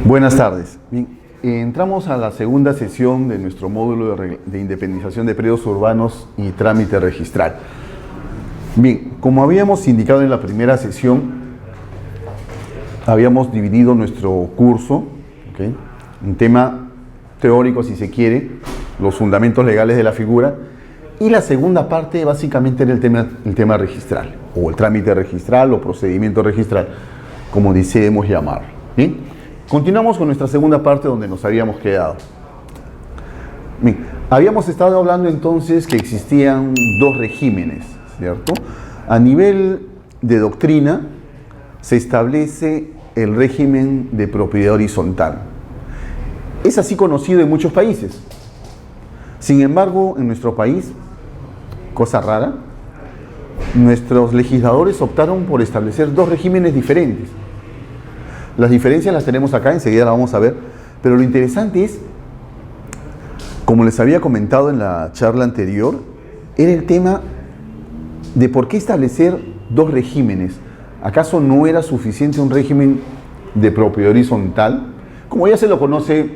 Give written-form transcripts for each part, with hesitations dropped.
Buenas tardes. Bien, entramos a la segunda sesión de nuestro módulo de independización de predios urbanos y trámite registral. Bien, como habíamos indicado en la primera sesión, habíamos dividido nuestro curso, ¿okay?, en tema teórico, si se quiere, los fundamentos legales de la figura, y la segunda parte básicamente era el tema registral, o el trámite registral o procedimiento registral, como deseemos llamarlo. ¿Bien? Continuamos con nuestra segunda parte donde nos habíamos quedado. Bien, habíamos estado hablando entonces que existían dos regímenes, ¿cierto? A nivel de doctrina se establece el régimen de propiedad horizontal. Es así conocido en muchos países. Sin embargo, en nuestro país, cosa rara, nuestros legisladores optaron por establecer dos regímenes diferentes. Las diferencias las tenemos acá, enseguida las vamos a ver, pero lo interesante es, como les había comentado en la charla anterior, era el tema de por qué establecer dos regímenes. ¿Acaso no era suficiente un régimen de propiedad horizontal? Como ya se lo conoce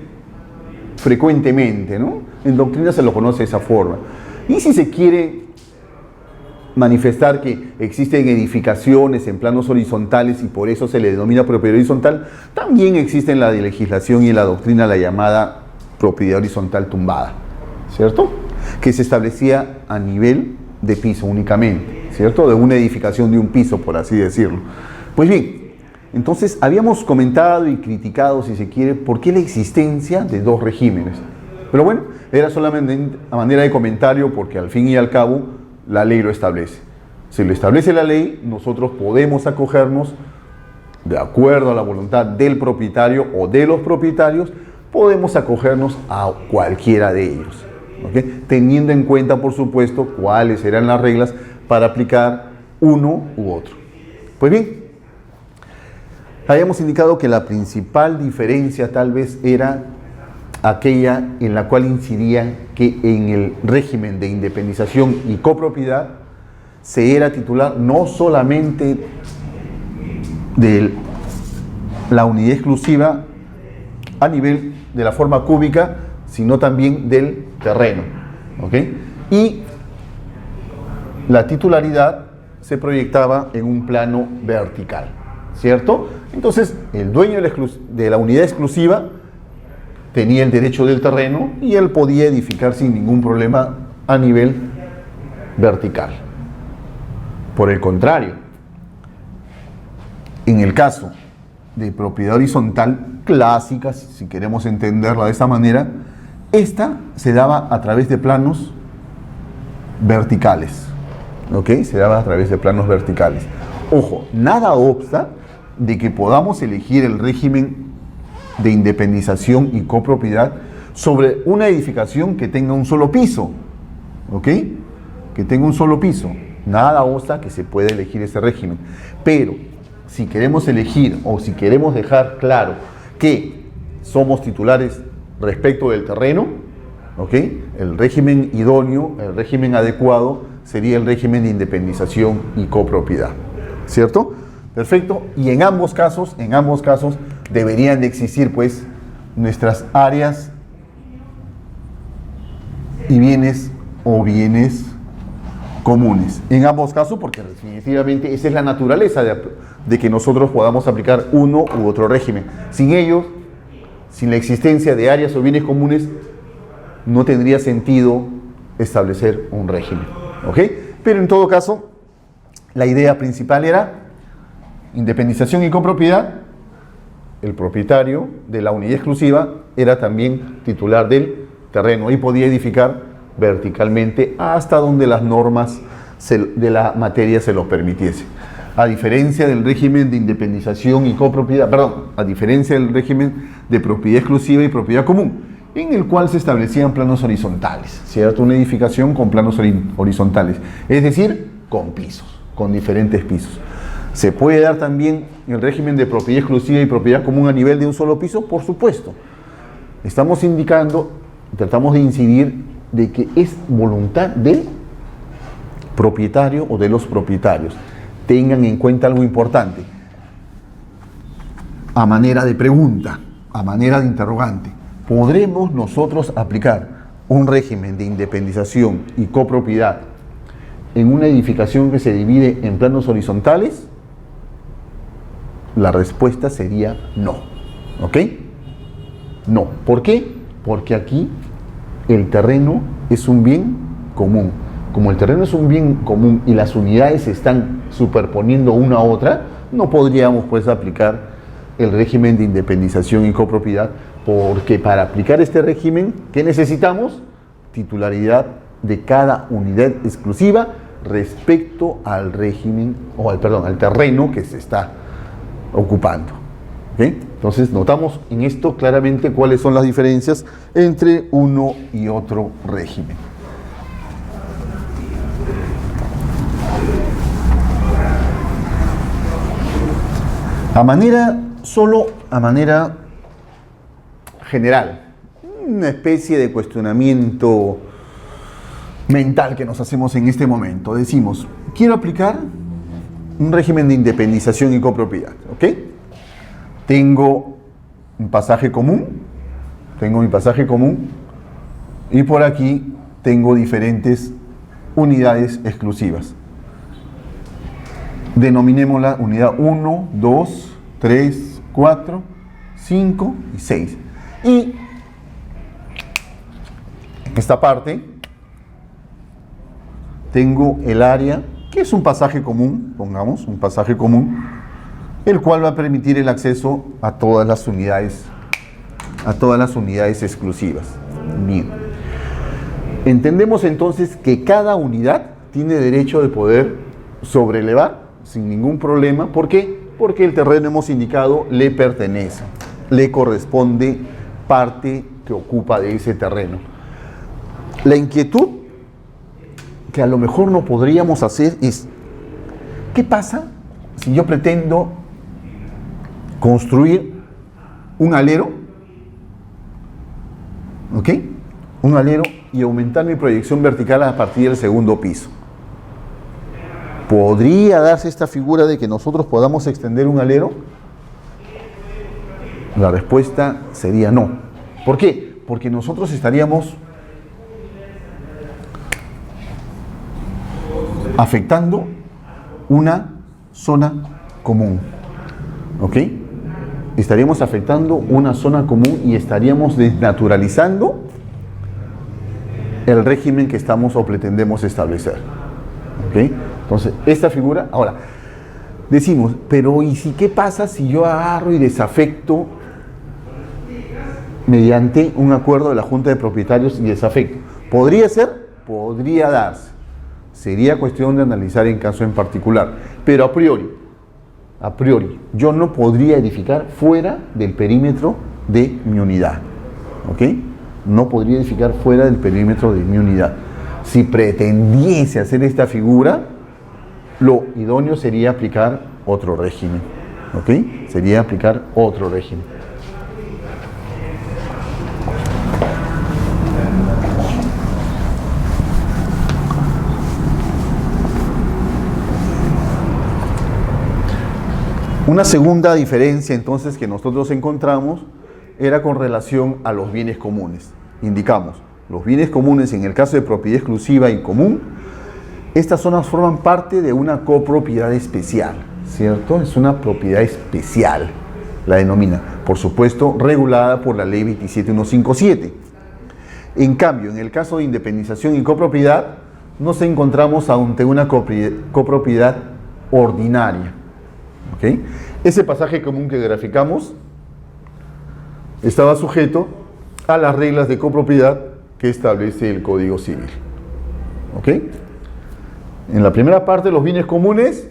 frecuentemente, ¿no? En doctrina se lo conoce de esa forma. Y si se quiere manifestar que existen edificaciones en planos horizontales y por eso se le denomina propiedad horizontal, también existe en la legislación y en la doctrina la llamada propiedad horizontal tumbada, ¿cierto? Que se establecía a nivel de piso únicamente, ¿cierto? De una edificación de un piso, por así decirlo. Pues bien, entonces habíamos comentado y criticado, si se quiere, por qué la existencia de dos regímenes. Pero bueno, era solamente a manera de comentario porque al fin y al cabo la ley lo establece. Si lo establece la ley, nosotros podemos acogernos, de acuerdo a la voluntad del propietario o de los propietarios, podemos acogernos a cualquiera de ellos, ¿okay?, teniendo en cuenta, por supuesto, cuáles serán las reglas para aplicar uno u otro. Pues bien, habíamos indicado que la principal diferencia tal vez era aquella en la cual incidía que en el régimen de independización y copropiedad se era titular no solamente de la unidad exclusiva a nivel de la forma cúbica, sino también del terreno, ¿ok? Y la titularidad se proyectaba en un plano vertical, ¿cierto? Entonces, el dueño de la unidad exclusiva tenía el derecho del terreno y él podía edificar sin ningún problema a nivel vertical. Por el contrario, en el caso de propiedad horizontal clásica, si queremos entenderla de esa manera, esta se daba a través de planos verticales, ¿ok? Se daba a través de planos verticales. Ojo, nada obsta de que podamos elegir el régimen de independización y copropiedad sobre una edificación que tenga un solo piso, ¿ok? Que tenga un solo piso. Nada obsta que se pueda elegir ese régimen. Pero si queremos elegir o si queremos dejar claro que somos titulares respecto del terreno, ¿ok?, el régimen idóneo, el régimen adecuado sería el régimen de independización y copropiedad, ¿cierto? Perfecto. Y en ambos casos deberían de existir pues nuestras áreas y bienes o bienes comunes. En ambos casos, porque definitivamente esa es la naturaleza de que nosotros podamos aplicar uno u otro régimen. Sin ellos, sin la existencia de áreas o bienes comunes, no tendría sentido establecer un régimen, ¿ok? Pero en todo caso, la idea principal era independización y copropiedad. El propietario de la unidad exclusiva era también titular del terreno y podía edificar verticalmente hasta donde las normas de la materia se lo permitiese. A diferencia del régimen de independización y copropiedad, a diferencia del régimen de propiedad exclusiva y propiedad común, en el cual se establecían planos horizontales, ¿cierto? Una edificación con planos horizontales, es decir, con pisos, con diferentes pisos. ¿Se puede dar también el régimen de propiedad exclusiva y propiedad común a nivel de un solo piso? Por supuesto. Estamos indicando, tratamos de incidir de que es voluntad del propietario o de los propietarios. Tengan en cuenta algo importante. A manera de pregunta, a manera de interrogante, ¿podremos nosotros aplicar un régimen de independización y copropiedad en una edificación que se divide en planos horizontales? La respuesta sería no. ¿Ok? No. ¿Por qué? Porque aquí el terreno es un bien común. Como el terreno es un bien común y las unidades se están superponiendo una a otra, no podríamos pues aplicar el régimen de independización y copropiedad, porque para aplicar este régimen, ¿qué necesitamos? Titularidad de cada unidad exclusiva respecto al régimen, al terreno que se está ocupando. ¿Okay? Entonces notamos en esto claramente cuáles son las diferencias entre uno y otro régimen. Solo a manera general, una especie de cuestionamiento mental que nos hacemos en este momento. Decimos, quiero aplicar un régimen de independización y copropiedad, ¿ok? Tengo mi pasaje común y por aquí tengo diferentes unidades exclusivas. Denominémosla unidad 1, 2, 3, 4, 5 y 6. Y en esta parte tengo el área, que es un pasaje común, pongamos, un pasaje común, el cual va a permitir el acceso a todas las unidades exclusivas. Bien. Entendemos entonces que cada unidad tiene derecho de poder sobrelevar sin ningún problema. ¿Por qué? Porque el terreno, hemos indicado, le pertenece, le corresponde parte que ocupa de ese terreno. La inquietud que a lo mejor no podríamos hacer es, ¿qué pasa si yo pretendo construir un alero? ¿Ok? Un alero y aumentar mi proyección vertical a partir del segundo piso. ¿Podría darse esta figura de que nosotros podamos extender un alero? La respuesta sería no. ¿Por qué? Porque nosotros estaríamos afectando una zona común. ¿Ok? Estaríamos afectando una zona común y estaríamos desnaturalizando el régimen que estamos o pretendemos establecer. ¿Ok? Entonces, esta figura, ahora, decimos, pero ¿y si qué pasa si yo agarro y desafecto mediante un acuerdo de la Junta de Propietarios y desafecto? ¿Podría ser? Podría darse. Sería cuestión de analizar en caso en particular. Pero a priori, yo no podría edificar fuera del perímetro de mi unidad. ¿Ok? No podría edificar fuera del perímetro de mi unidad. Si pretendiese hacer esta figura, lo idóneo sería aplicar otro régimen. ¿Ok? Sería aplicar otro régimen. Una segunda diferencia entonces que nosotros encontramos era con relación a los bienes comunes. Indicamos, los bienes comunes en el caso de propiedad exclusiva y común, estas zonas forman parte de una copropiedad especial, ¿cierto? Es una propiedad especial, la denomina, por supuesto, regulada por la ley 27157. En cambio, en el caso de independización y copropiedad, nos encontramos ante una copropiedad ordinaria. ¿Ok? Ese pasaje común que graficamos estaba sujeto a las reglas de copropiedad que establece el Código Civil. ¿Ok? En la primera parte, los bienes comunes,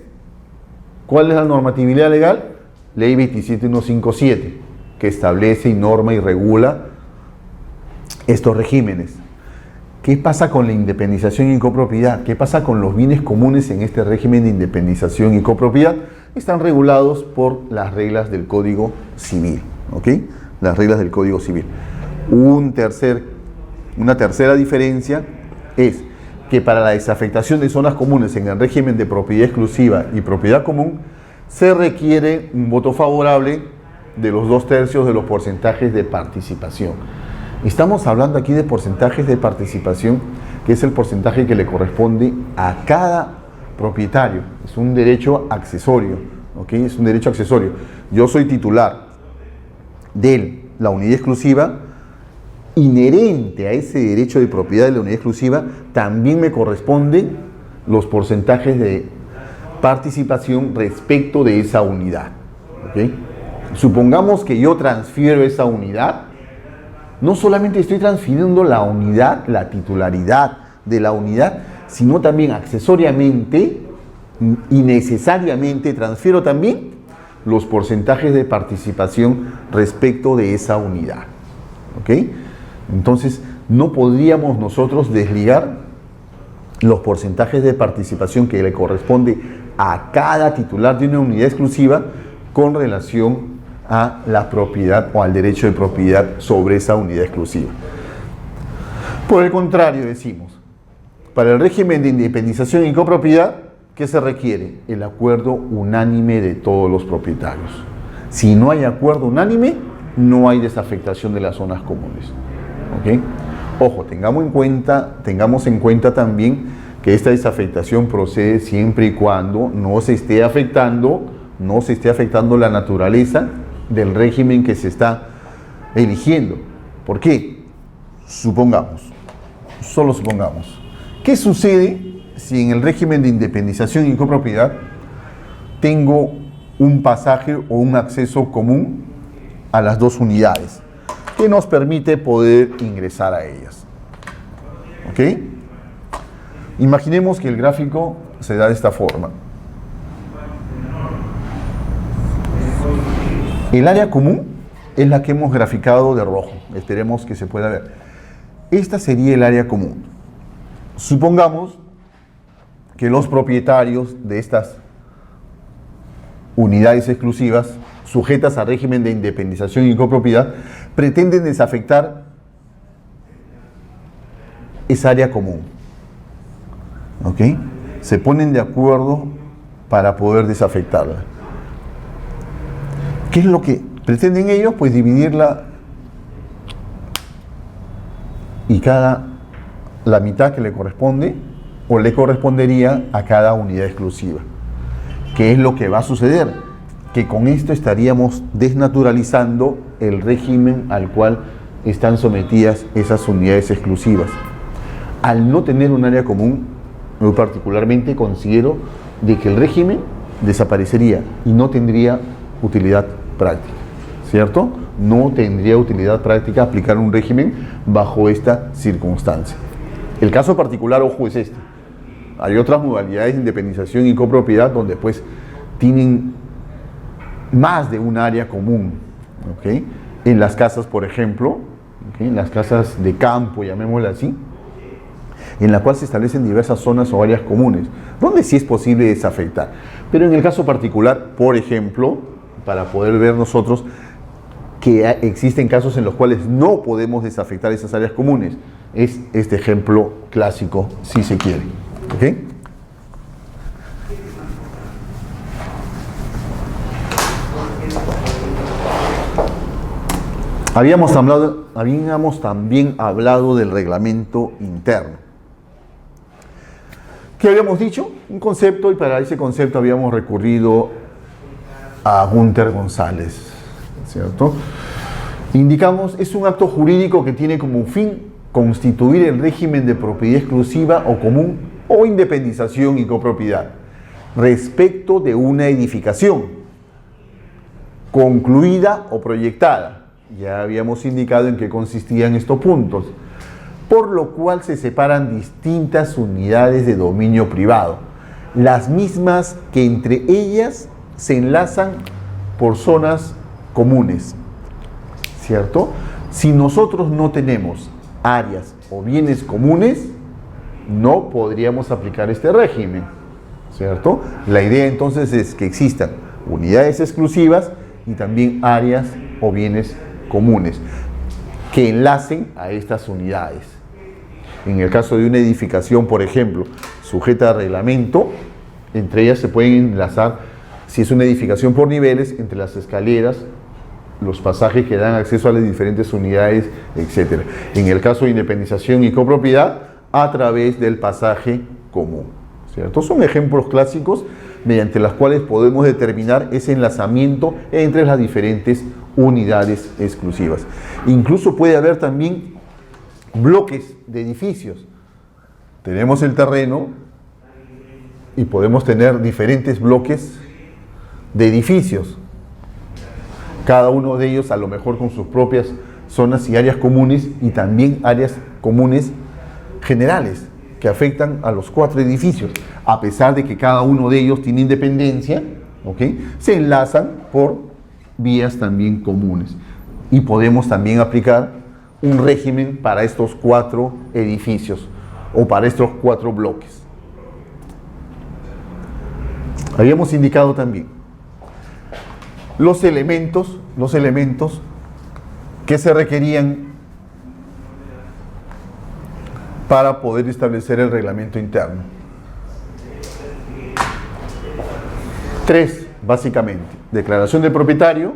¿cuál es la normatividad legal? Ley 27157, que establece y norma y regula estos regímenes. ¿Qué pasa con la independización y copropiedad? ¿Qué pasa con los bienes comunes en este régimen de independización y copropiedad? Están regulados por las reglas del Código Civil. ¿Ok? Las reglas del Código Civil. Una tercera diferencia es que para la desafectación de zonas comunes en el régimen de propiedad exclusiva y propiedad común se requiere un voto favorable de los 2/3 de los porcentajes de participación. Estamos hablando aquí de porcentajes de participación, que es el porcentaje que le corresponde a cada propietario. Es un derecho accesorio, ¿ok? Es un derecho accesorio. Yo soy titular de la unidad exclusiva. Inherente a ese derecho de propiedad de la unidad exclusiva, también me corresponden los porcentajes de participación respecto de esa unidad, ¿ok? Supongamos que yo transfiero esa unidad. No solamente estoy transfiriendo la unidad, la titularidad de la unidad, sino también accesoriamente y necesariamente transfiero también los porcentajes de participación respecto de esa unidad, ¿ok? Entonces, no podríamos nosotros desligar los porcentajes de participación que le corresponde a cada titular de una unidad exclusiva con relación a la propiedad o al derecho de propiedad sobre esa unidad exclusiva. Por el contrario, decimos, para el régimen de independización y copropiedad, ¿qué se requiere? El acuerdo unánime de todos los propietarios. Si no hay acuerdo unánime, no hay desafectación de las zonas comunes, ¿ok? Ojo, tengamos en cuenta también que esta desafectación procede siempre y cuando no se esté afectando la naturaleza del régimen que se está eligiendo. ¿Por qué? Solo supongamos. ¿Qué sucede si en el régimen de independización y copropiedad tengo un pasaje o un acceso común a las dos unidades que nos permite poder ingresar a ellas? ¿Ok? Imaginemos que el gráfico se da de esta forma. El área común es la que hemos graficado de rojo. Esperemos que se pueda ver. Esta sería el área común. Supongamos que los propietarios de estas unidades exclusivas, sujetas al régimen de independización y copropiedad, pretenden desafectar esa área común. ¿Ok? Se ponen de acuerdo para poder desafectarla. ¿Qué es lo que pretenden ellos? Pues dividirla y la mitad que le corresponde o le correspondería a cada unidad exclusiva. ¿Qué es lo que va a suceder? Que con esto estaríamos desnaturalizando el régimen al cual están sometidas esas unidades exclusivas. Al no tener un área común, yo particularmente considero de que el régimen desaparecería y no tendría utilidad práctica, ¿cierto? No tendría utilidad práctica aplicar un régimen bajo esta circunstancia. El caso particular, ojo, es este. Hay otras modalidades de independización y copropiedad donde pues tienen más de un área común, ¿ok? En las casas, por ejemplo, ¿okay? En las casas de campo, llamémosle así, en la cual se establecen diversas zonas o áreas comunes, donde sí es posible desafectar. Pero en el caso particular, por ejemplo, para poder ver nosotros que existen casos en los cuales no podemos desafectar esas áreas comunes, es este ejemplo clásico, si se quiere. ¿Ok? Habíamos también hablado del reglamento interno. ¿Qué habíamos dicho? Un concepto, y para ese concepto habíamos recurrido a Gunter González, ¿cierto? Indicamos, es un acto jurídico que tiene como fin constituir el régimen de propiedad exclusiva o común o independización y copropiedad respecto de una edificación concluida o proyectada. Ya habíamos indicado en qué consistían estos puntos, por lo cual se separan distintas unidades de dominio privado, las mismas que entre ellas se enlazan por zonas comunes, ¿cierto? Si nosotros no tenemos áreas o bienes comunes, no podríamos aplicar este régimen, ¿cierto? La idea entonces es que existan unidades exclusivas y también áreas o bienes comunes que enlacen a estas unidades. En el caso de una edificación, por ejemplo, sujeta a reglamento, entre ellas se pueden enlazar, si es una edificación por niveles, entre las escaleras los pasajes que dan acceso a las diferentes unidades, etc. En el caso de independización y copropiedad, a través del pasaje común, ¿cierto? Son ejemplos clásicos mediante los cuales podemos determinar ese enlazamiento entre las diferentes unidades exclusivas. Incluso puede haber también bloques de edificios. Tenemos el terreno y podemos tener diferentes bloques de edificios, cada uno de ellos a lo mejor con sus propias zonas y áreas comunes, y también áreas comunes generales que afectan a los 4 edificios, a pesar de que cada uno de ellos tiene independencia, ¿okay? Se enlazan por vías también comunes, y podemos también aplicar un régimen para estos 4 edificios o para estos 4 bloques. Habíamos indicado también los elementos que se requerían para poder establecer el reglamento interno. 3, básicamente: declaración del propietario,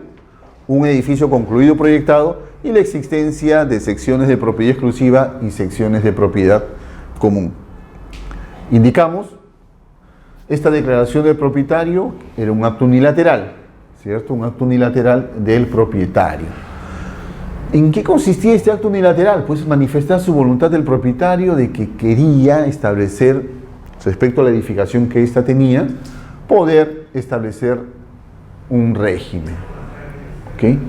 un edificio concluido proyectado y la existencia de secciones de propiedad exclusiva y secciones de propiedad común. Indicamos, esta declaración del propietario era un acto unilateral, ¿cierto? Un acto unilateral del propietario. ¿En qué consistía este acto unilateral? Pues manifestar su voluntad del propietario de que quería establecer, respecto a la edificación que ésta tenía, poder establecer un régimen. ¿Okay?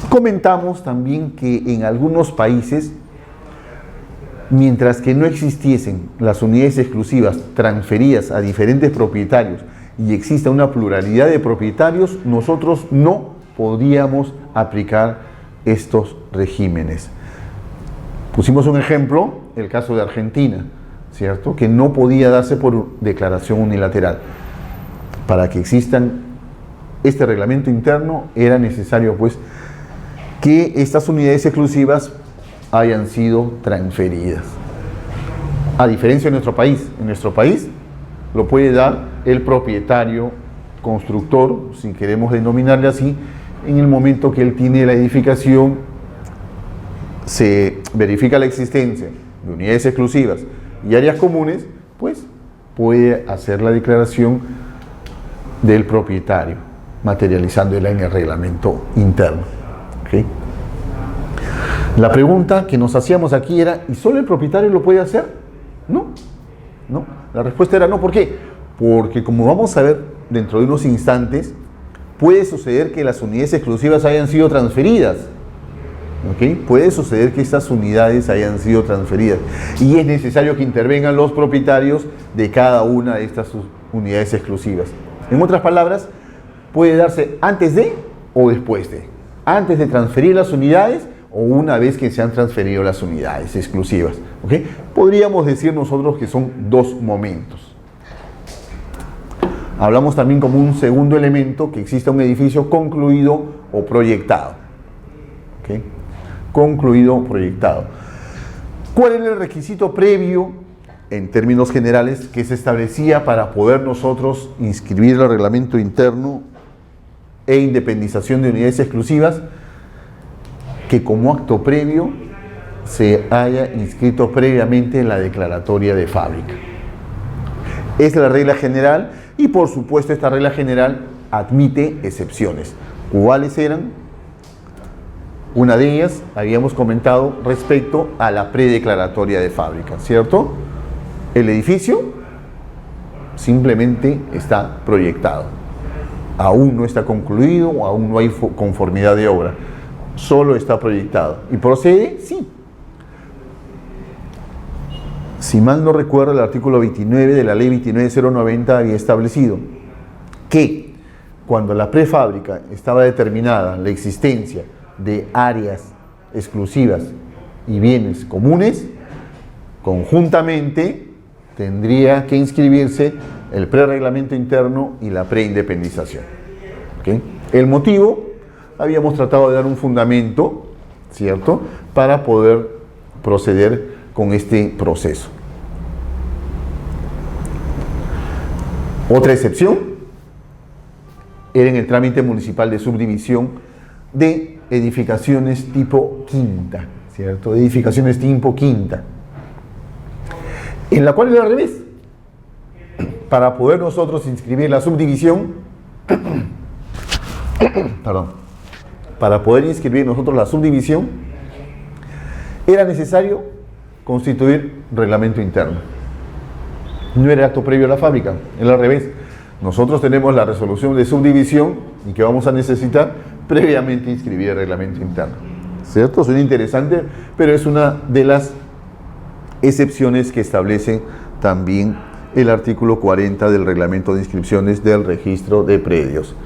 Comentamos también que en algunos países, mientras que no existiesen las unidades exclusivas transferidas a diferentes propietarios y exista una pluralidad de propietarios, nosotros no podíamos aplicar estos regímenes. Pusimos un ejemplo, el caso de Argentina, ¿cierto? Que no podía darse por declaración unilateral. Para que existan este reglamento interno era necesario, pues, que estas unidades exclusivas hayan sido transferidas. A diferencia de nuestro país, en nuestro país lo puede dar el propietario constructor, si queremos denominarle así, en el momento que él tiene la edificación, se verifica la existencia de unidades exclusivas y áreas comunes, pues puede hacer la declaración del propietario, materializándola en el reglamento interno. ¿Okay? La pregunta que nos hacíamos aquí era, ¿y solo el propietario lo puede hacer? No. La respuesta era no. ¿Por qué? Porque, como vamos a ver dentro de unos instantes, puede suceder que las unidades exclusivas hayan sido transferidas. ¿Okay? Puede suceder que estas unidades hayan sido transferidas y es necesario que intervengan los propietarios de cada una de estas unidades exclusivas. En otras palabras, puede darse antes de o después de. Antes de transferir las unidades o una vez que se han transferido las unidades exclusivas. ¿Okay? Podríamos decir nosotros que son 2 momentos. Hablamos también como un segundo elemento que exista un edificio concluido o proyectado. ¿Okay? Concluido o proyectado. ¿Cuál era el requisito previo, en términos generales, que se establecía para poder nosotros inscribir el reglamento interno e independización de unidades exclusivas? Que como acto previo se haya inscrito previamente en la declaratoria de fábrica. Es la regla general. Y por supuesto esta regla general admite excepciones. ¿Cuáles eran? Una de ellas habíamos comentado respecto a la predeclaratoria de fábrica, ¿cierto? El edificio simplemente está proyectado. Aún no está concluido, aún no hay conformidad de obra. Solo está proyectado. ¿Y procede? Sí. Si mal no recuerdo, el artículo 29 de la ley 29.090 había establecido que cuando la prefábrica estaba determinada la existencia de áreas exclusivas y bienes comunes, conjuntamente tendría que inscribirse el prereglamento interno y la preindependización. ¿Okay? El motivo, habíamos tratado de dar un fundamento, ¿cierto?, para poder proceder con este proceso. Otra excepción era en el trámite municipal de subdivisión de edificaciones tipo quinta, ¿cierto? De edificaciones tipo quinta, en la cual es al revés. Para poder nosotros inscribir la subdivisión, perdón, para poder inscribir nosotros la subdivisión, era necesario constituir reglamento interno. No era acto previo a la fábrica, era al revés. Nosotros tenemos la resolución de subdivisión y que vamos a necesitar previamente inscribir el reglamento interno. ¿Cierto? Suena interesante, pero es una de las excepciones que establece también el artículo 40 del reglamento de inscripciones del registro de predios.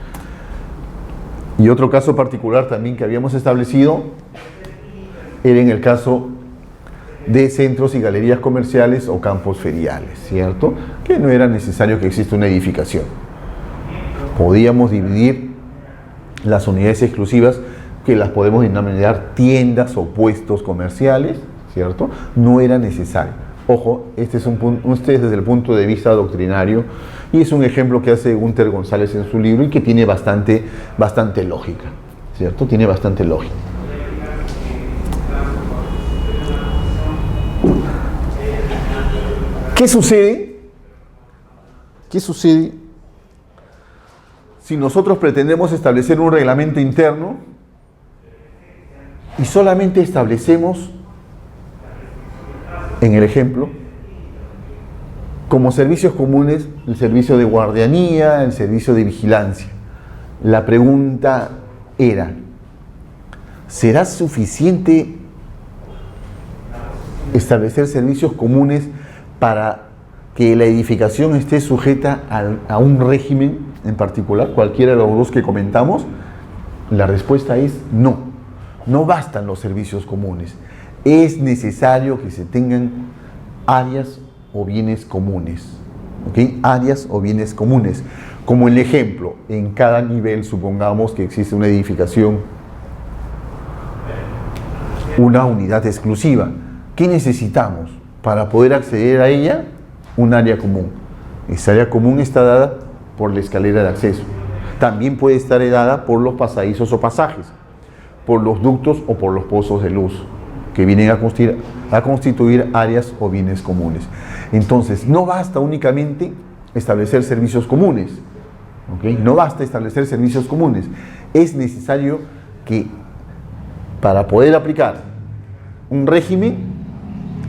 Y otro caso particular también que habíamos establecido era en el caso de centros y galerías comerciales o campos feriales, ¿cierto? Que no era necesario que exista una edificación. Podíamos dividir las unidades exclusivas, que las podemos denominar tiendas o puestos comerciales, ¿cierto? No era necesario. Ojo, este es desde el punto de vista doctrinario, y es un ejemplo que hace Gunter González en su libro y que tiene bastante lógica, ¿cierto? Tiene bastante lógica. ¿Qué sucede? ¿Qué sucede si nosotros pretendemos establecer un reglamento interno y solamente establecemos, en el ejemplo, como servicios comunes, el servicio de guardianía, el servicio de vigilancia? La pregunta era, ¿será suficiente establecer servicios comunes para que la edificación esté sujeta a un régimen en particular, cualquiera de los dos que comentamos? La respuesta es no. No bastan los servicios comunes. Es necesario que se tengan áreas o bienes comunes. ¿Ok? Áreas o bienes comunes. Como el ejemplo, en cada nivel, supongamos que existe una edificación, una unidad exclusiva. ¿Qué necesitamos para poder acceder a ella? Un área común. Esa área común está dada por la escalera de acceso. También puede estar dada por los pasadizos o pasajes, por los ductos o por los pozos de luz, que vienen a constituir áreas o bienes comunes. Entonces, no basta únicamente establecer servicios comunes, ¿ok? No basta establecer servicios comunes. Es necesario que, para poder aplicar un régimen,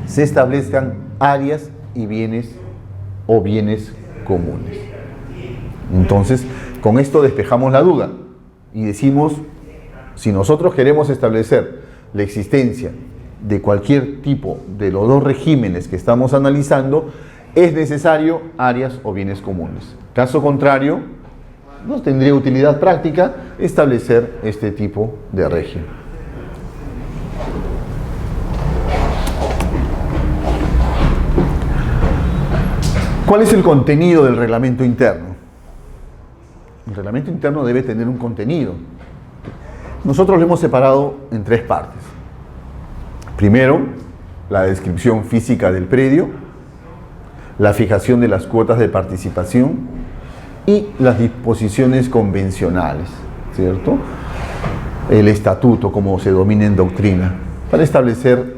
se establezcan áreas y bienes o bienes comunes. Entonces, con esto despejamos la duda y decimos, si nosotros queremos establecer la existencia de cualquier tipo de los dos regímenes que estamos analizando, es necesario áreas o bienes comunes. Caso contrario, no tendría utilidad práctica establecer este tipo de régimen. ¿Cuál es el contenido del reglamento interno? El reglamento interno debe tener un contenido. Nosotros lo hemos separado en tres partes. Primero, la descripción física del predio, la fijación de las cuotas de participación y las disposiciones convencionales, ¿cierto? El estatuto, como se domina en doctrina, para establecer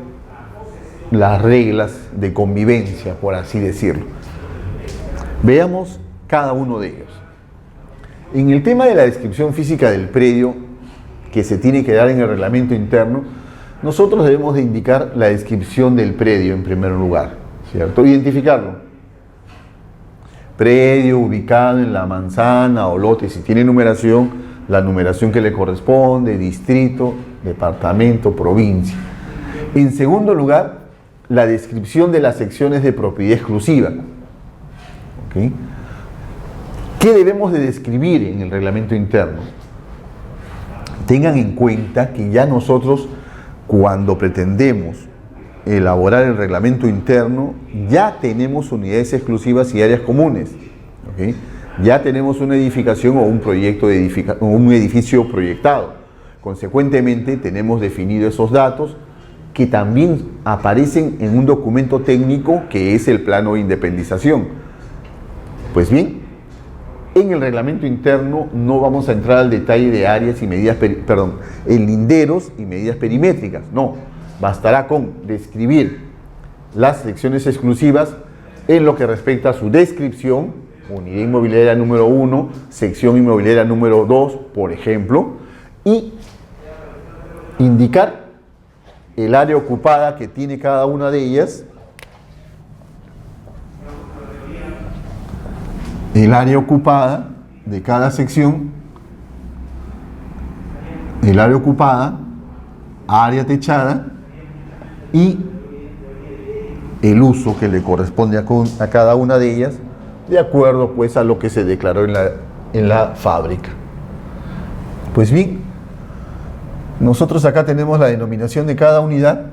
las reglas de convivencia, por así decirlo. Veamos cada uno de ellos. En el tema de la descripción física del predio, que se tiene que dar en el reglamento interno, nosotros debemos de indicar la descripción del predio en primer lugar, ¿cierto? Identificarlo. Predio ubicado en la manzana o lote, si tiene numeración, la numeración que le corresponde, distrito, departamento, provincia. En segundo lugar, la descripción de las secciones de propiedad exclusiva. ¿Okay? ¿Qué debemos de describir en el reglamento interno? Tengan en cuenta que ya nosotros, cuando pretendemos elaborar el reglamento interno, ya tenemos unidades exclusivas y áreas comunes. ¿Okay? Ya tenemos una edificación o un proyecto de un edificio proyectado. Consecuentemente, tenemos definido esos datos que también aparecen en un documento técnico que es el plano de independización. Pues bien, En el reglamento interno no vamos a entrar al detalle de áreas y medidas, en linderos y medidas perimétricas. No, bastará con describir las secciones exclusivas en lo que respecta a su descripción, unidad inmobiliaria número 1, sección inmobiliaria número 2, por ejemplo, y indicar el área ocupada que tiene cada una de ellas, el área ocupada de cada sección, el área ocupada, área techada y el uso que le corresponde a cada una de ellas, de acuerdo pues a lo que se declaró en la fábrica. Pues bien, nosotros acá tenemos la denominación de cada unidad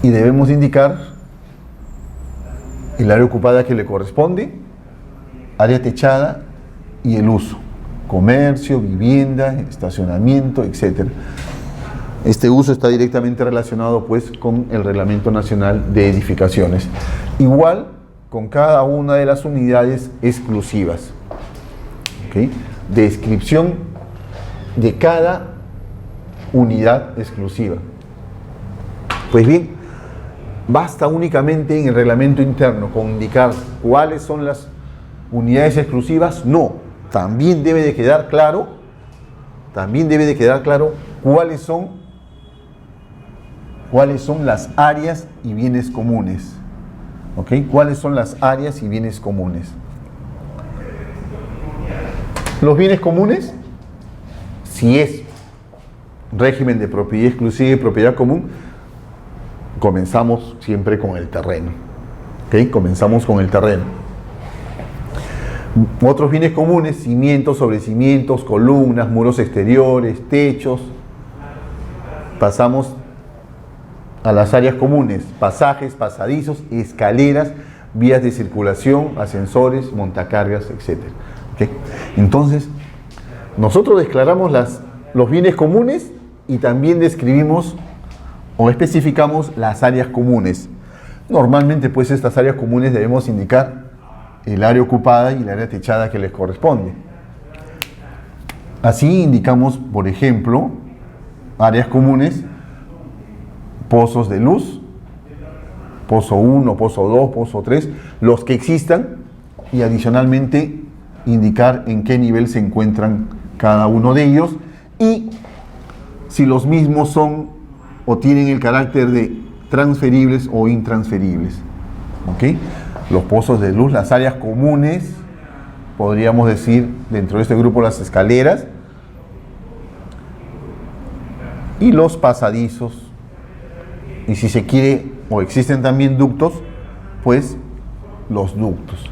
y debemos indicar el área ocupada que le corresponde, área techada y el uso, comercio, vivienda, estacionamiento, etc. Este uso está directamente relacionado pues con el Reglamento Nacional de Edificaciones. Igual con cada una de las unidades exclusivas. ¿Okay? Descripción de cada unidad exclusiva. Pues bien, basta únicamente en el reglamento interno con indicar cuáles son las unidades exclusivas. No, también debe de quedar claro cuáles son las áreas y bienes comunes. ¿Ok? ¿Cuáles son las áreas y bienes comunes? Los bienes comunes, si es régimen de propiedad exclusiva y propiedad común, comenzamos siempre con el terreno. ¿Ok? Comenzamos con el terreno. Otros bienes comunes, cimientos, sobre cimientos, columnas, muros exteriores, techos. Pasamos a las áreas comunes, pasajes, pasadizos, escaleras, vías de circulación, ascensores, montacargas, etc. ¿Okay? Entonces, nosotros declaramos los bienes comunes y también describimos o especificamos las áreas comunes. Normalmente, pues, estas áreas comunes debemos indicar el área ocupada y el área techada que les corresponde. Así indicamos, por ejemplo, áreas comunes, pozos de luz, pozo 1, pozo 2, pozo 3, los que existan, y adicionalmente indicar en qué nivel se encuentran cada uno de ellos y si los mismos son o tienen el carácter de transferibles o intransferibles. ¿Ok? Los pozos de luz, las áreas comunes, podríamos decir dentro de este grupo las escaleras y los pasadizos, y si se quiere o existen también ductos, pues los ductos.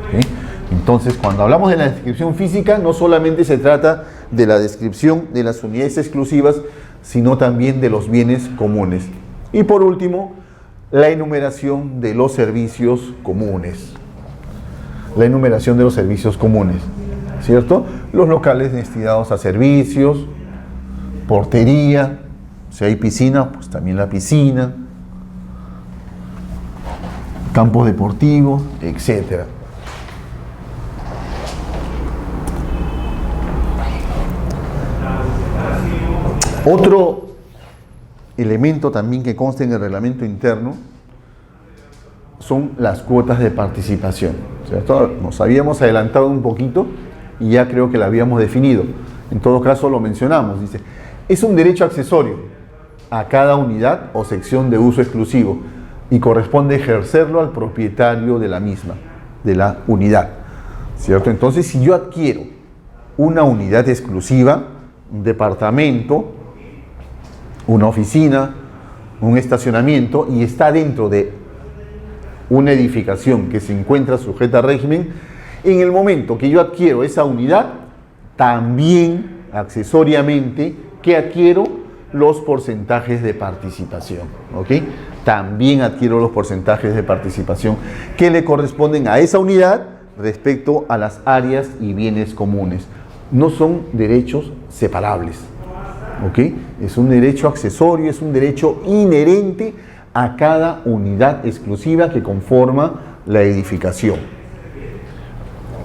¿Okay? Entonces, cuando hablamos de la descripción física, no solamente se trata de la descripción de las unidades exclusivas, sino también de los bienes comunes. Y por último, la enumeración de los servicios comunes. La enumeración de los servicios comunes, ¿cierto? Los locales destinados a servicios, portería, si hay piscina, pues también la piscina, campos deportivos, etc. Otro elemento también que consta en el reglamento interno son las cuotas de participación, ¿cierto? Nos habíamos adelantado un poquito y ya creo que la habíamos definido. En todo caso lo mencionamos, dice, es un derecho accesorio a cada unidad o sección de uso exclusivo y corresponde ejercerlo al propietario de la misma, de la unidad, ¿cierto? Entonces, si yo adquiero una unidad exclusiva, un departamento, una oficina, un estacionamiento, y está dentro de una edificación que se encuentra sujeta a régimen, en el momento que yo adquiero esa unidad, también accesoriamente que adquiero los porcentajes de participación, ¿ok? También adquiero los porcentajes de participación que le corresponden a esa unidad respecto a las áreas y bienes comunes. No son derechos separables, ¿ok? Es un derecho accesorio, es un derecho inherente a cada unidad exclusiva que conforma la edificación.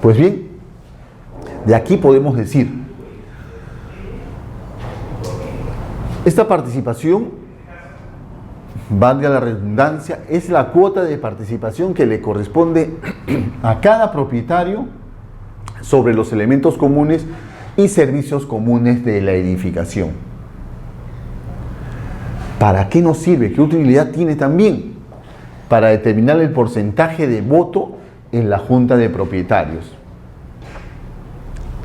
Pues bien, de aquí podemos decir, esta participación, valga la redundancia, es la cuota de participación que le corresponde a cada propietario sobre los elementos comunes y servicios comunes de la edificación. ¿Para qué nos sirve? ¿Qué utilidad tiene también? Para determinar el porcentaje de voto en la junta de propietarios.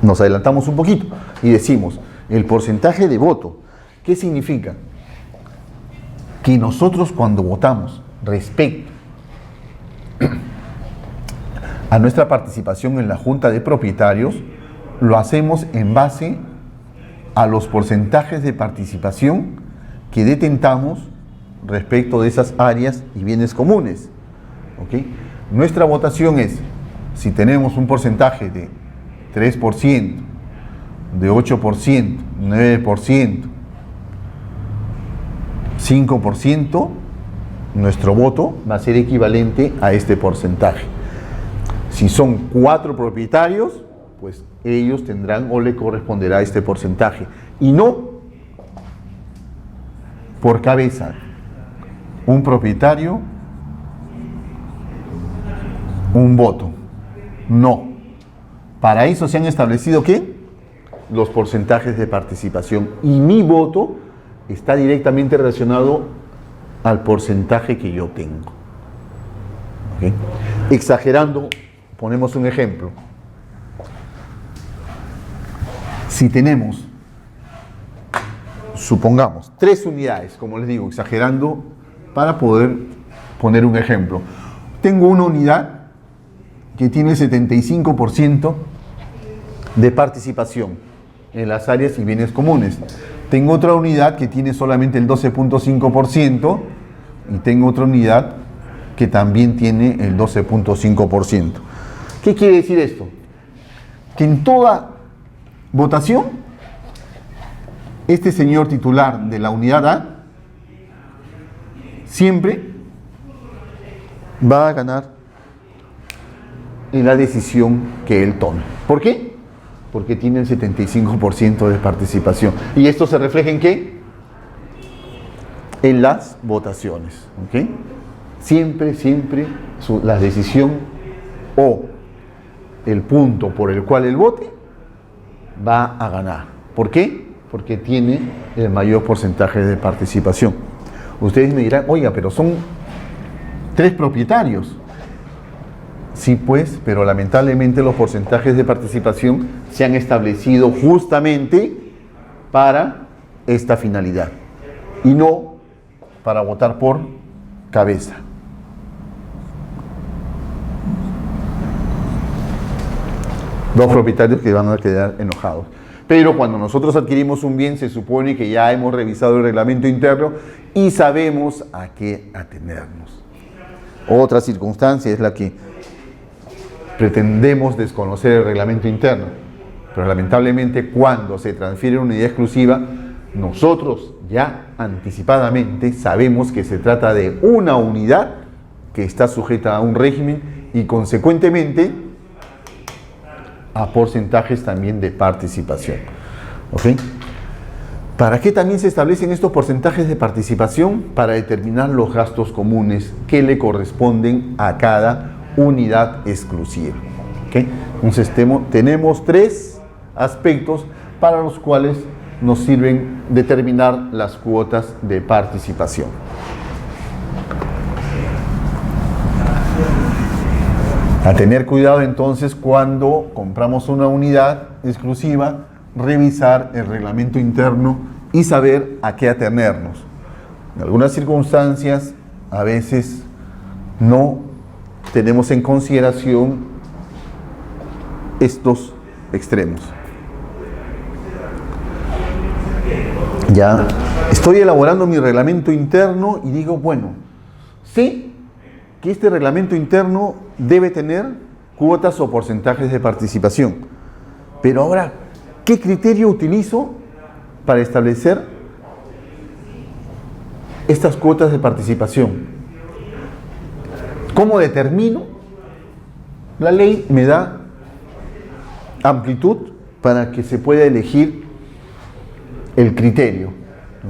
Nos adelantamos un poquito y decimos, el porcentaje de voto, ¿qué significa? Que nosotros cuando votamos respecto a nuestra participación en la junta de propietarios, lo hacemos en base a los porcentajes de participación que detentamos respecto de esas áreas y bienes comunes. ¿Ok? Nuestra votación es, si tenemos un porcentaje de 3%, de 8%, 9%, 5%, nuestro voto va a ser equivalente a este porcentaje. Si son 4 propietarios, pues ellos tendrán o le corresponderá este porcentaje. Y no por cabeza. Un propietario, un voto. No. Para eso se han establecido ¿qué? Los porcentajes de participación. Y mi voto está directamente relacionado al porcentaje que yo tengo. ¿Okay? Exagerando, ponemos un ejemplo. Si tenemos, supongamos, 3 unidades, como les digo, exagerando para poder poner un ejemplo. Tengo una unidad que tiene el 75% de participación en las áreas y bienes comunes. Tengo otra unidad que tiene solamente el 12.5% y tengo otra unidad que también tiene el 12.5%. ¿Qué quiere decir esto? Que en toda votación, este señor titular de la unidad A siempre va a ganar en la decisión que él tome. ¿Por qué? Porque tiene el 75% de participación. ¿Y esto se refleja en qué? En las votaciones. ¿Ok? Siempre la decisión o el punto por el cual él vote va a ganar. ¿Por qué? Porque tiene el mayor porcentaje de participación. Ustedes me dirán, oiga, pero son 3 propietarios. Sí, pues, pero lamentablemente los porcentajes de participación se han establecido justamente para esta finalidad y no para votar por cabeza. Dos propietarios que van a quedar enojados. Pero cuando nosotros adquirimos un bien, se supone que ya hemos revisado el reglamento interno y sabemos a qué atenernos. Otra circunstancia es la que pretendemos desconocer el reglamento interno. Pero lamentablemente cuando se transfiere una unidad exclusiva, nosotros ya anticipadamente sabemos que se trata de una unidad que está sujeta a un régimen y consecuentemente a porcentajes también de participación. ¿Ok? ¿Para qué también se establecen estos porcentajes de participación? Para determinar los gastos comunes que le corresponden a cada unidad exclusiva. ¿Ok? Entonces tenemos 3 aspectos para los cuales nos sirven determinar las cuotas de participación. A tener cuidado entonces cuando compramos una unidad exclusiva, revisar el reglamento interno y saber a qué atenernos. En algunas circunstancias, a veces no tenemos en consideración estos extremos. Ya estoy elaborando mi reglamento interno y digo, bueno, sé que este reglamento interno debe tener cuotas o porcentajes de participación. Pero ahora, ¿qué criterio utilizo para establecer estas cuotas de participación? ¿Cómo determino? La ley me da amplitud para que se pueda elegir el criterio.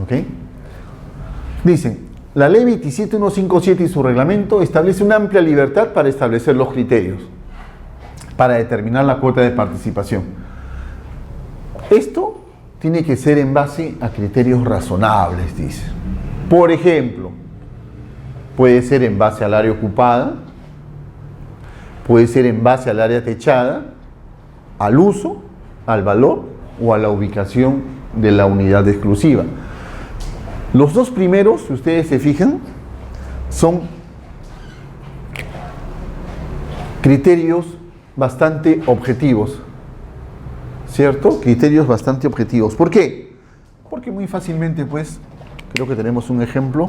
¿Ok? Dicen, la ley 27157 y su reglamento establece una amplia libertad para establecer los criterios, para determinar la cuota de participación. Esto tiene que ser en base a criterios razonables, dice. Por ejemplo, puede ser en base al área ocupada, puede ser en base al área techada, al uso, al valor o a la ubicación de la unidad exclusiva. Los dos primeros, si ustedes se fijan, son criterios bastante objetivos, ¿cierto? Criterios bastante objetivos. ¿Por qué? Porque muy fácilmente, pues, creo que tenemos un ejemplo.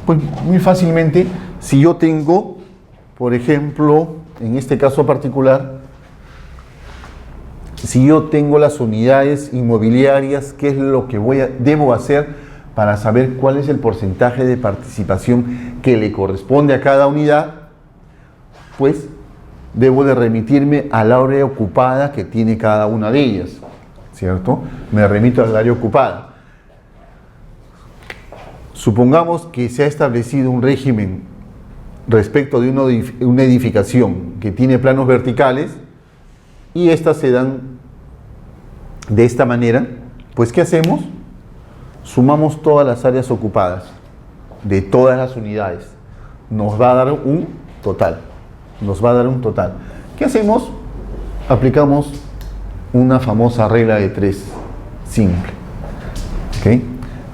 Pues muy fácilmente, si yo tengo, por ejemplo, en este caso particular, si yo tengo las unidades inmobiliarias, ¿qué es lo que debo hacer para saber cuál es el porcentaje de participación que le corresponde a cada unidad? Pues debo de remitirme al área ocupada que tiene cada una de ellas, ¿cierto? Me remito al área ocupada. Supongamos que se ha establecido un régimen respecto de una edificación que tiene planos verticales y estas se dan de esta manera. Pues, ¿qué hacemos? Sumamos todas las áreas ocupadas de todas las unidades. Nos va a dar un total. ¿Qué hacemos? Aplicamos una famosa regla de 3 simple. ¿Okay?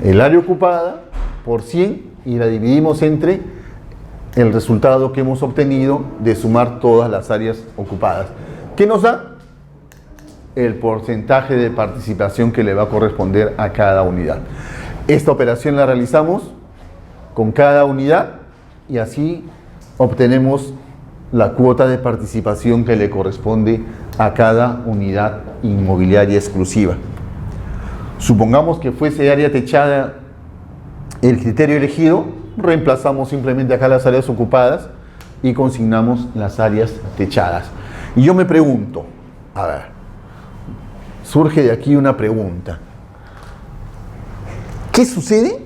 El área ocupada por 100 y la dividimos entre el resultado que hemos obtenido de sumar todas las áreas ocupadas. ¿Qué nos da? El porcentaje de participación que le va a corresponder a cada unidad. Esta operación la realizamos con cada unidad y así obtenemos la cuota de participación que le corresponde a cada unidad inmobiliaria exclusiva. Supongamos que fuese área techada el criterio elegido, reemplazamos simplemente acá las áreas ocupadas y consignamos las áreas techadas. Y yo me pregunto, a ver, surge de aquí una pregunta. ¿Qué sucede?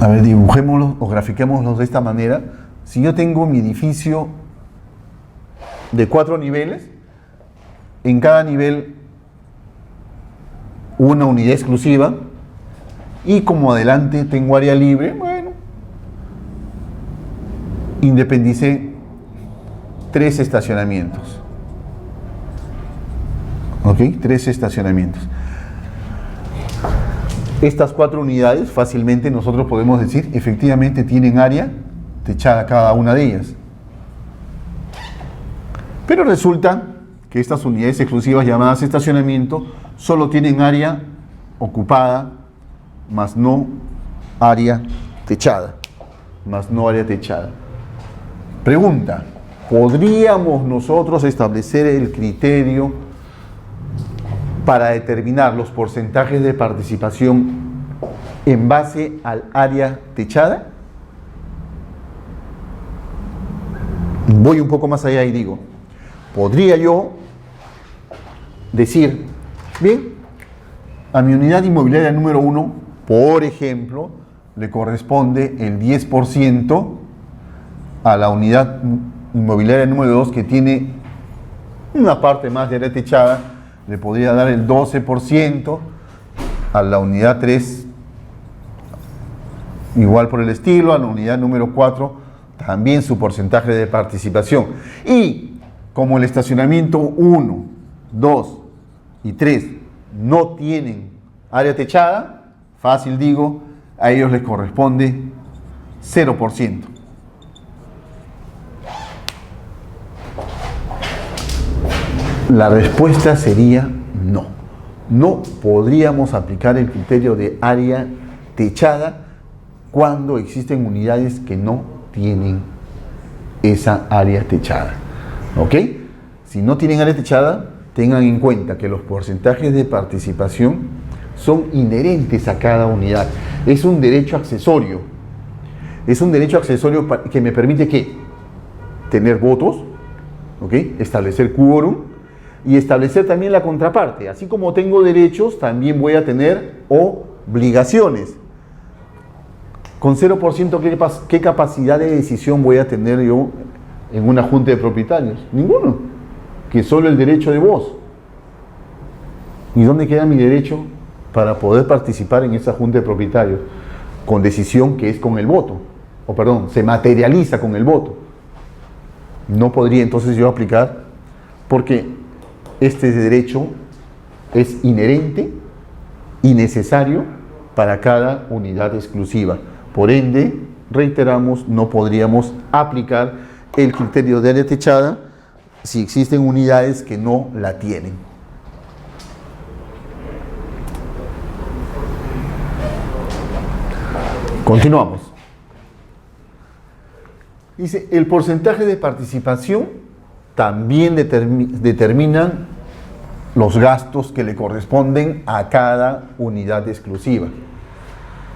A ver, dibujémoslo o grafiquémoslo de esta manera. Si yo tengo mi edificio de 4 niveles, en cada nivel una unidad exclusiva y como adelante tengo área libre, bueno, independicé 3 estacionamientos. ¿Ok? 3 estacionamientos. Estas 4 unidades fácilmente nosotros podemos decir efectivamente tienen área techada cada una de ellas. Pero resulta que estas unidades exclusivas llamadas estacionamiento solo tienen área ocupada más no área techada. Pregunta: ¿podríamos nosotros establecer el criterio para determinar los porcentajes de participación en base al área techada? Voy un poco más allá y digo, ¿podría yo decir, bien, a mi unidad inmobiliaria número 1, por ejemplo, le corresponde el 10%, a la unidad inmobiliaria número 2, que tiene una parte más de área techada, le podría dar el 12%, a la unidad 3 igual por el estilo, a la unidad número 4 también su porcentaje de participación? Y como el estacionamiento 1, 2 y 3 no tienen área techada, fácil digo, a ellos les corresponde 0%. La respuesta sería no. No podríamos aplicar el criterio de área techada cuando existen unidades que no tienen esa área techada. ¿Ok? Si no tienen área techada, tengan en cuenta que los porcentajes de participación son inherentes a cada unidad. Es un derecho accesorio. Es un derecho accesorio que me permite ¿qué? Tener votos, ¿ok? Establecer quórum y establecer también la contraparte. Así como tengo derechos, también voy a tener obligaciones. Con 0%, ¿qué capacidad de decisión voy a tener yo en una junta de propietarios? Ninguno, que solo el derecho de voz. ¿Y dónde queda mi derecho para poder participar en esa junta de propietarios? Con decisión que es con el voto, o perdón, se materializa con el voto. No podría entonces yo aplicar porque este derecho es inherente y necesario para cada unidad exclusiva. Por ende, reiteramos, no podríamos aplicar el criterio de área techada si existen unidades que no la tienen. Continuamos. Dice, el porcentaje de participación también determinan los gastos que le corresponden a cada unidad exclusiva.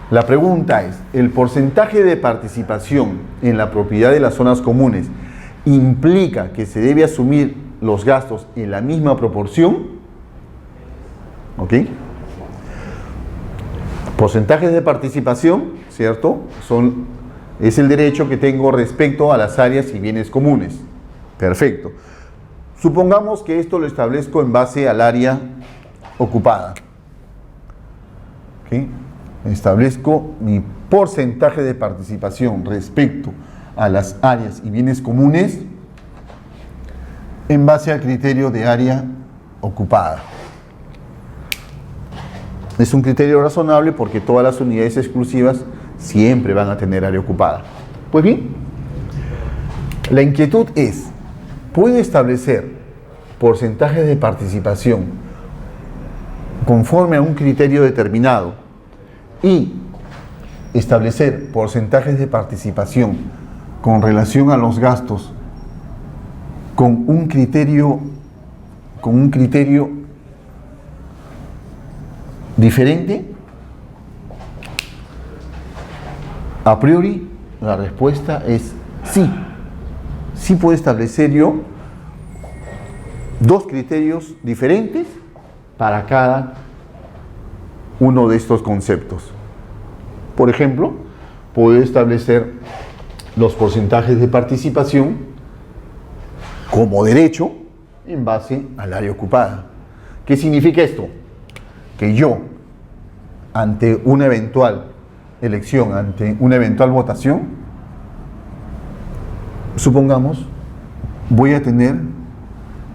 La pregunta es, ¿el porcentaje de participación en la propiedad de las zonas comunes implica que se debe asumir los gastos en la misma proporción? ¿Ok? Porcentajes de participación, ¿cierto? Es el derecho que tengo respecto a las áreas y bienes comunes. Perfecto. Supongamos que esto lo establezco en base al área ocupada. ¿Ok? Establezco mi porcentaje de participación respecto a las áreas y bienes comunes en base al criterio de área ocupada. Es un criterio razonable porque todas las unidades exclusivas siempre van a tener área ocupada. Pues bien, la inquietud es, ¿puedo establecer porcentajes de participación conforme a un criterio determinado y establecer porcentajes de participación con relación a los gastos con un criterio diferente? A priori, la respuesta es sí. Sí puedo establecer yo dos criterios diferentes para cada uno de estos conceptos. Por ejemplo, puedo establecer los porcentajes de participación como derecho en base al área ocupada. ¿Qué significa esto? Que yo, ante una eventual elección, ante una eventual votación, supongamos, voy a tener,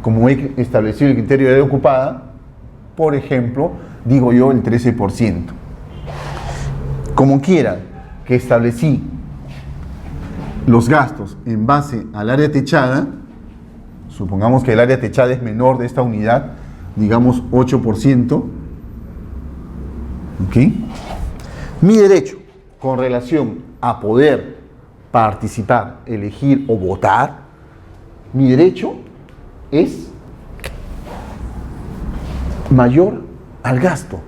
como he establecido el criterio de área ocupada, por ejemplo, digo yo el 13%. Como quiera que establecí los gastos en base al área techada, supongamos que el área techada es menor de esta unidad, digamos 8%, ¿ok? Mi derecho con relación a poder participar, elegir o votar, mi derecho es mayor al gasto.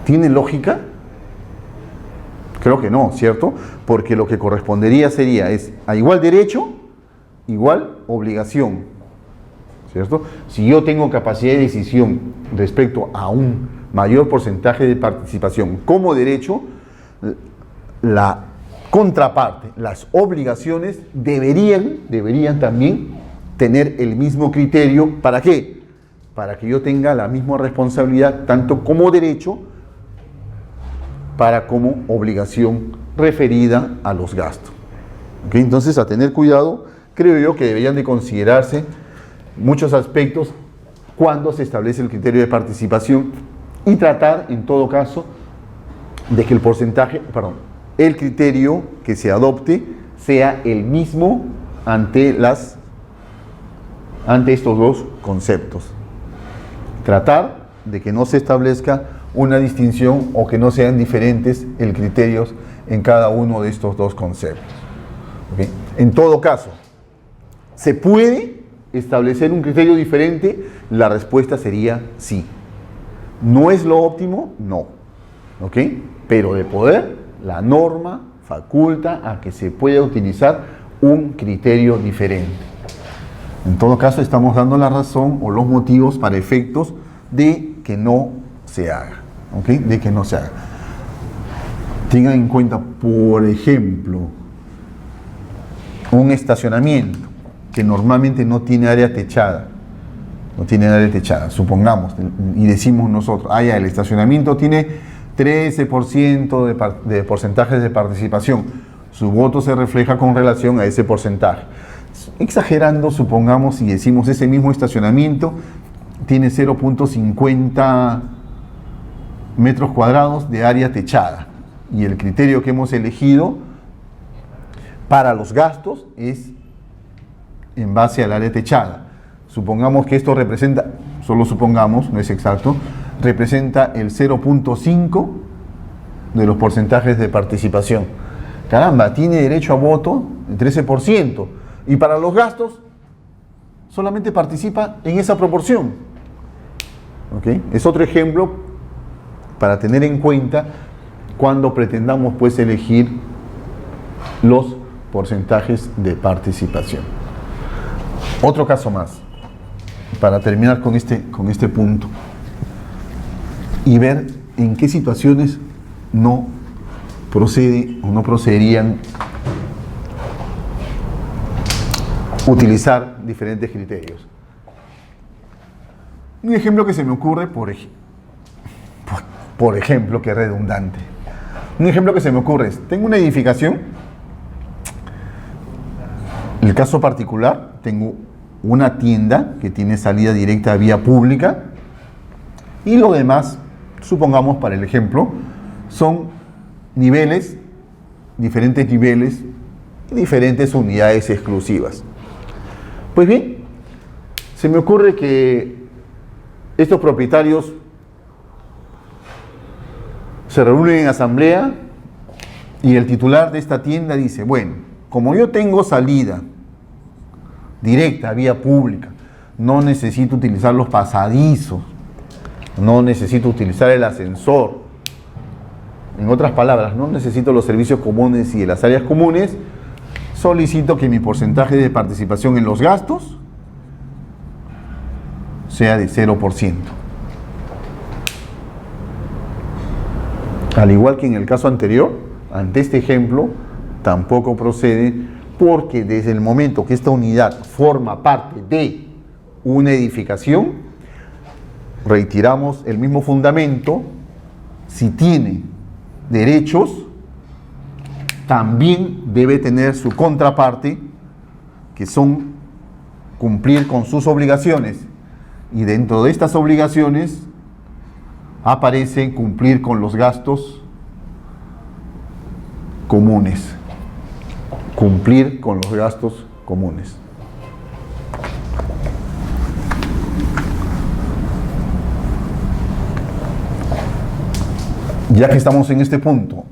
¿Tiene lógica? Creo que no, ¿cierto? Porque lo que correspondería sería a igual derecho, igual obligación, ¿cierto? Si yo tengo capacidad de decisión respecto a un mayor porcentaje de participación como derecho, la contraparte, las obligaciones deberían también tener el mismo criterio. ¿Para qué? Para que yo tenga la misma responsabilidad tanto como derecho para como obligación referida a los gastos. ¿Okay? Entonces, a tener cuidado, creo yo que deberían de considerarse muchos aspectos cuando se establece el criterio de participación y tratar, en todo caso, de que el criterio que se adopte sea el mismo ante estos dos conceptos. Tratar de que no se establezca una distinción o que no sean diferentes el criterios en cada uno de estos dos conceptos. ¿Okay? En todo caso, ¿se puede establecer un criterio diferente? La respuesta sería sí. ¿No es lo óptimo? No. ¿Ok? Pero de poder, la norma faculta a que se pueda utilizar un criterio diferente. En todo caso, estamos dando la razón o los motivos para efectos de que no se haga, ¿ok? De que no se haga. Tengan en cuenta, por ejemplo, un estacionamiento que normalmente no tiene área techada. No tiene área techada, supongamos, y decimos nosotros, el estacionamiento tiene 13% de porcentajes de participación. Su voto se refleja con relación a ese porcentaje. Exagerando, supongamos, y decimos ese mismo estacionamiento tiene 0.50 metros cuadrados de área techada. Y el criterio que hemos elegido para los gastos es en base al área techada. Supongamos que esto representa, solo supongamos, no es exacto, representa el 0.5 de los porcentajes de participación. Caramba, tiene derecho a voto el 13%. Y para los gastos, solamente participa en esa proporción. ¿Okay? Es otro ejemplo para tener en cuenta cuando pretendamos pues elegir los porcentajes de participación. Otro caso más, para terminar con este punto y ver en qué situaciones no procede o no procederían utilizar diferentes criterios. Un ejemplo que se me ocurre, por ejemplo, que redundante. Un ejemplo que se me ocurre es, tengo una edificación, en el caso particular, tengo una tienda que tiene salida directa a vía pública y lo demás, supongamos para el ejemplo, son niveles, diferentes niveles y diferentes unidades exclusivas. Pues bien, se me ocurre que estos propietarios se reúnen en asamblea y el titular de esta tienda dice, bueno, como yo tengo salida directa, vía pública, no necesito utilizar los pasadizos, no necesito utilizar el ascensor, en otras palabras, no necesito los servicios comunes y de las áreas comunes, solicito que mi porcentaje de participación en los gastos sea de 0%. Al igual que en el caso anterior, ante este ejemplo, tampoco procede porque desde el momento que esta unidad forma parte de una edificación, retiramos el mismo fundamento, si tiene derechos, también debe tener su contraparte, que son cumplir con sus obligaciones. Y dentro de estas obligaciones aparece cumplir con los gastos comunes. Cumplir con los gastos comunes. Ya que estamos en este punto,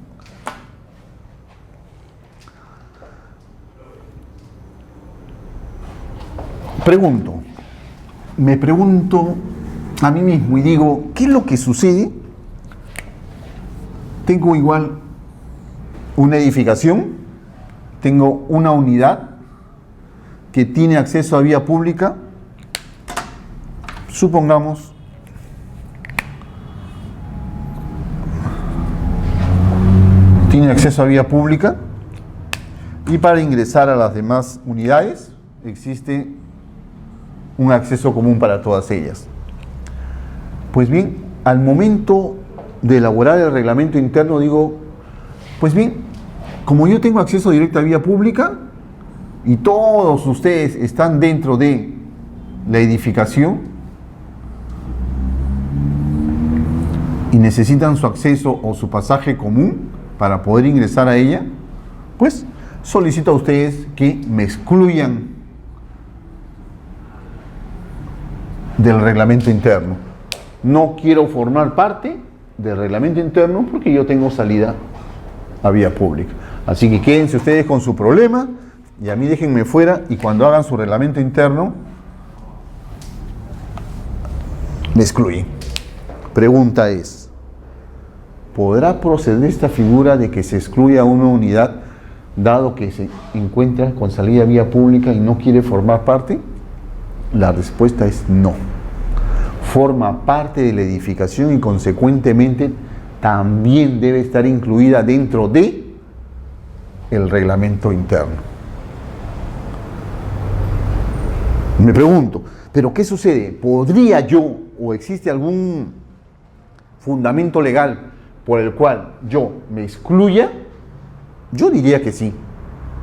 me pregunto a mí mismo y digo, ¿qué es lo que sucede? Tengo igual una edificación, tengo una unidad que tiene acceso a vía pública, supongamos, tiene acceso a vía pública y para ingresar a las demás unidades existe un acceso común para todas ellas. Pues bien, al momento de elaborar el reglamento interno digo, pues bien, como yo tengo acceso directo a vía pública y todos ustedes están dentro de la edificación y necesitan su acceso o su pasaje común para poder ingresar a ella, pues solicito a ustedes que me excluyan del reglamento interno. No quiero formar parte del reglamento interno porque yo tengo salida a vía pública. Así que quédense ustedes con su problema y a mí déjenme fuera, y cuando hagan su reglamento interno me excluyen. Pregunta es, ¿podrá proceder esta figura de que se excluya una unidad dado que se encuentra con salida vía pública y no quiere formar parte? La respuesta es no. Forma parte de la edificación y consecuentemente también debe estar incluida dentro de el reglamento interno. Me pregunto, ¿pero qué sucede? ¿Podría yo o existe algún fundamento legal por el cual yo me excluya? Yo diría que sí.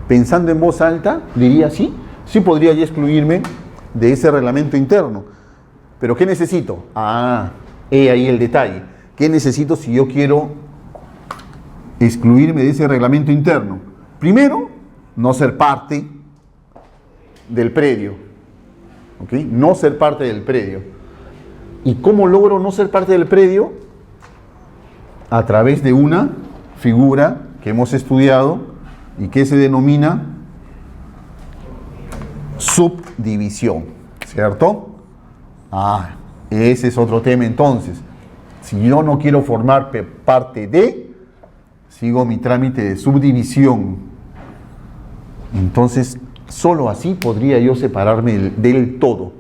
Pensando en voz alta, diría sí. Sí podría yo excluirme de ese reglamento interno. ¿Pero qué necesito? He ahí el detalle. ¿Qué necesito si yo quiero excluirme de ese reglamento interno? Primero, no ser parte del predio. ¿Ok? No ser parte del predio. ¿Y cómo logro no ser parte del predio? A través de una figura que hemos estudiado y que se denomina subdivisión, ¿cierto? Ese es otro tema entonces. Si yo no quiero formar parte de, sigo mi trámite de subdivisión. Entonces, solo así podría yo separarme del todo.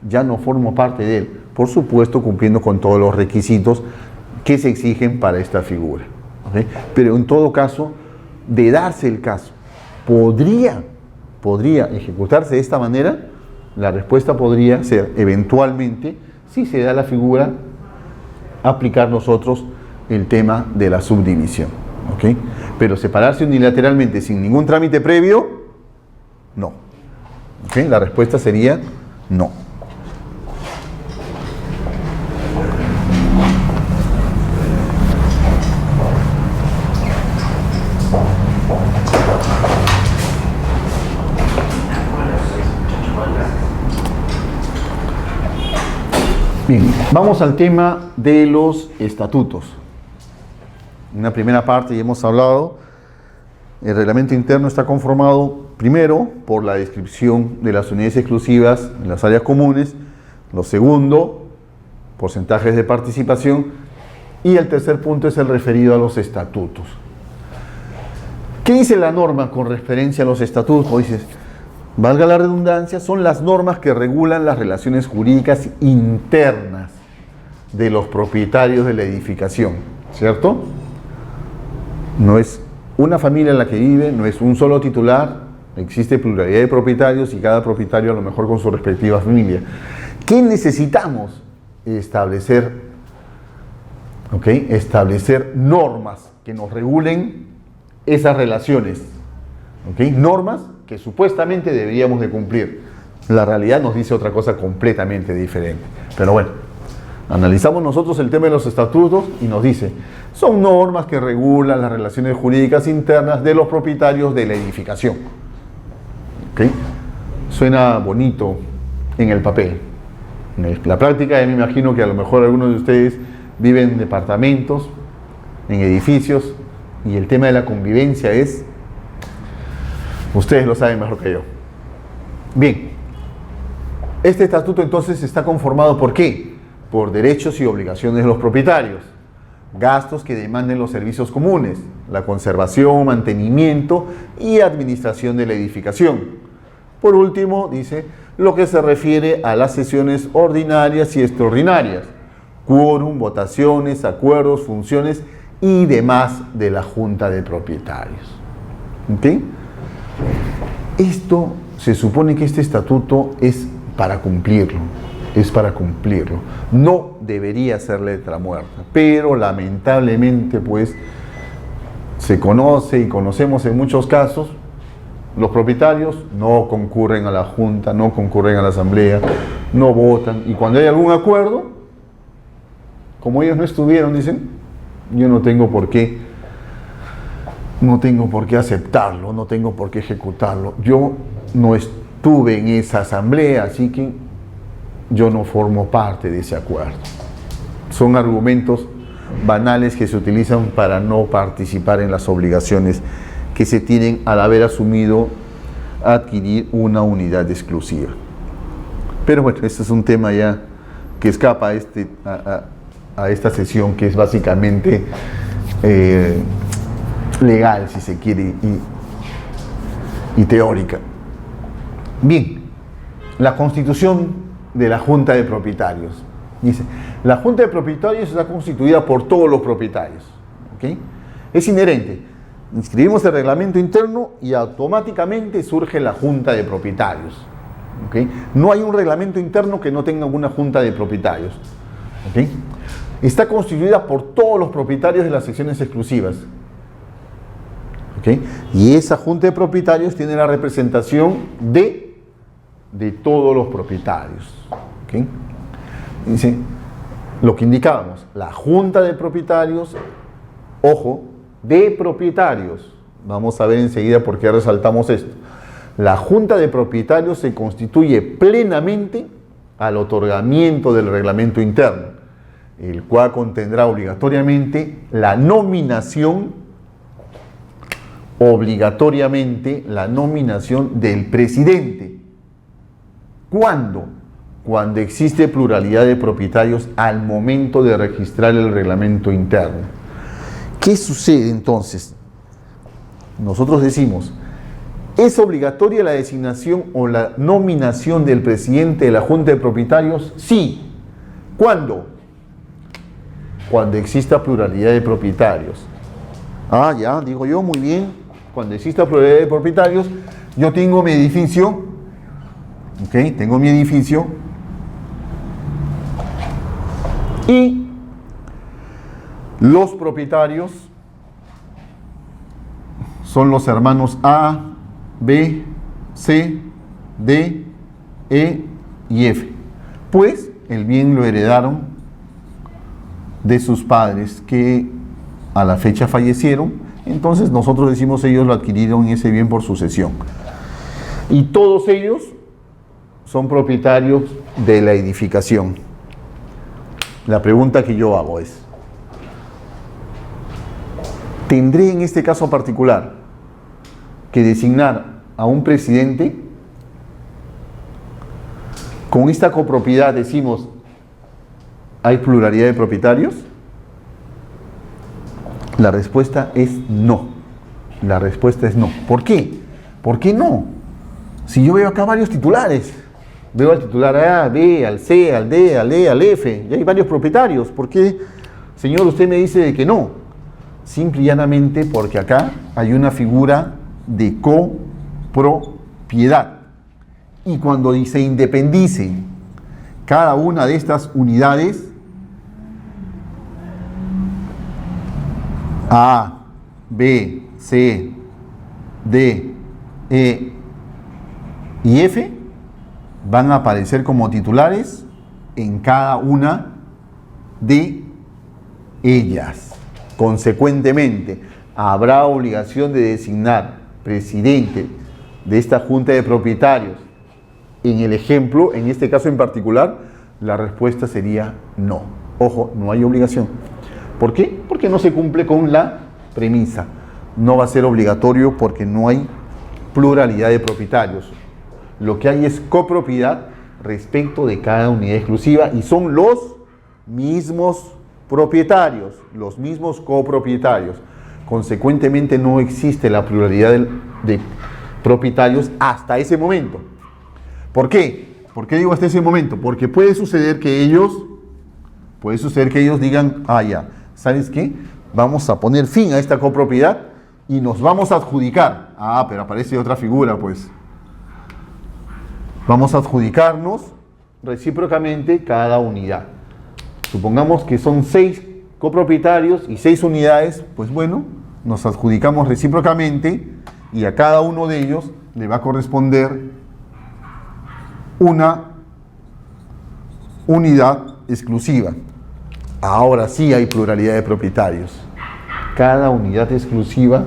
Ya no formo parte de él. Por supuesto, cumpliendo con todos los requisitos que se exigen para esta figura. ¿Okay? Pero en todo caso, de darse el caso, ¿podría ejecutarse de esta manera? La respuesta podría ser, eventualmente, si se da la figura, aplicar nosotros el tema de la subdivisión. ¿Okay? Pero separarse unilateralmente sin ningún trámite previo, no. ¿Okay? La respuesta sería no. Bien, vamos al tema de los estatutos. En una primera parte ya hemos hablado, el reglamento interno está conformado primero por la descripción de las unidades exclusivas en las áreas comunes, lo segundo, porcentajes de participación, y el tercer punto es el referido a los estatutos. ¿Qué dice la norma con referencia a los estatutos? Dices, valga la redundancia, son las normas que regulan las relaciones jurídicas internas de los propietarios de la edificación, ¿cierto? No es una familia en la que vive, no es un solo titular, existe pluralidad de propietarios y cada propietario a lo mejor con su respectiva familia. ¿Qué necesitamos? Establecer normas que nos regulen esas relaciones, normas que supuestamente deberíamos de cumplir. La realidad nos dice otra cosa completamente diferente. Pero bueno, analizamos nosotros el tema de los estatutos y nos dice, son normas que regulan las relaciones jurídicas internas de los propietarios de la edificación. Suena bonito en el papel. En la práctica, me imagino que a lo mejor algunos de ustedes viven en departamentos, en edificios, y el tema de la convivencia es... Ustedes lo saben mejor que yo. Bien, este estatuto entonces está conformado ¿por qué? Por derechos y obligaciones de los propietarios, gastos que demanden los servicios comunes, la conservación, mantenimiento y administración de la edificación. Por último, dice, lo que se refiere a las sesiones ordinarias y extraordinarias, quórum, votaciones, acuerdos, funciones y demás de la Junta de Propietarios. ¿Ok? Esto, se supone que este estatuto es para cumplirlo, no debería ser letra muerta, pero lamentablemente pues se conoce y conocemos en muchos casos, los propietarios no concurren a la junta, no concurren a la asamblea, no votan, y cuando hay algún acuerdo, como ellos no estuvieron, dicen, yo no tengo por qué aceptarlo, no tengo por qué ejecutarlo. Yo no estuve en esa asamblea, así que yo no formo parte de ese acuerdo. Son argumentos banales que se utilizan para no participar en las obligaciones que se tienen al haber asumido adquirir una unidad exclusiva. Pero bueno, este es un tema ya que escapa a esta sesión, que es básicamente legal, si se quiere, y teórica. Bien, la constitución de la Junta de Propietarios. Dice, la Junta de Propietarios está constituida por todos los propietarios. ¿Okay? Es inherente. Inscribimos el reglamento interno y automáticamente surge la Junta de Propietarios. ¿Okay? No hay un reglamento interno que no tenga una Junta de Propietarios. ¿Okay? Está constituida por todos los propietarios de las secciones exclusivas. ¿Okay? Y esa Junta de Propietarios tiene la representación de todos los propietarios. ¿Okay? Dice, lo que indicábamos, la Junta de Propietarios, ojo, de propietarios. Vamos a ver enseguida por qué resaltamos esto. La Junta de Propietarios se constituye plenamente al otorgamiento del reglamento interno, el cual contendrá obligatoriamente la nominación del presidente. ¿Cuándo? Cuando existe pluralidad de propietarios al momento de registrar el reglamento interno. ¿Qué sucede entonces? Nosotros decimos, ¿es obligatoria la designación o la nominación del presidente de la Junta de Propietarios? Sí. ¿Cuándo? Cuando exista pluralidad de propietarios. Ah, ya, digo yo, muy bien. Cuando exista pluralidad de propietarios, yo tengo mi edificio, ¿ok? Tengo mi edificio y los propietarios son los hermanos A, B, C, D, E y F. Pues el bien lo heredaron de sus padres que a la fecha fallecieron. Entonces nosotros decimos ellos lo adquirieron ese bien por sucesión. Y todos ellos son propietarios de la edificación. La pregunta que yo hago es, ¿tendré en este caso particular que designar a un presidente? Con esta copropiedad decimos, ¿hay pluralidad de propietarios? La respuesta es no. La respuesta es no. ¿Por qué? ¿Por qué no? Si yo veo acá varios titulares, veo al titular A, B, al C, al D, al E, al F, y hay varios propietarios. ¿Por qué, señor, usted me dice de que no? Simple y llanamente porque acá hay una figura de copropiedad. Y cuando se independicen cada una de estas unidades, A, B, C, D, E y F, van a aparecer como titulares en cada una de ellas. Consecuentemente, habrá obligación de designar presidente de esta Junta de Propietarios. En el ejemplo, en este caso en particular, la respuesta sería no. Ojo, no hay obligación. ¿Por qué? Porque no se cumple con la premisa. No va a ser obligatorio porque no hay pluralidad de propietarios. Lo que hay es copropiedad respecto de cada unidad exclusiva y son los mismos propietarios, los mismos copropietarios. Consecuentemente no existe la pluralidad de propietarios hasta ese momento. ¿Por qué? ¿Por qué digo hasta ese momento? Porque puede suceder que ellos digan, ah, ya, ¿sabes qué? Vamos a poner fin a esta copropiedad y nos vamos a adjudicar. Ah, pero aparece otra figura, pues. Vamos a adjudicarnos recíprocamente cada unidad. Supongamos que son 6 copropietarios y 6 unidades, pues bueno, nos adjudicamos recíprocamente y a cada uno de ellos le va a corresponder una unidad exclusiva. Ahora sí hay pluralidad de propietarios. Cada unidad exclusiva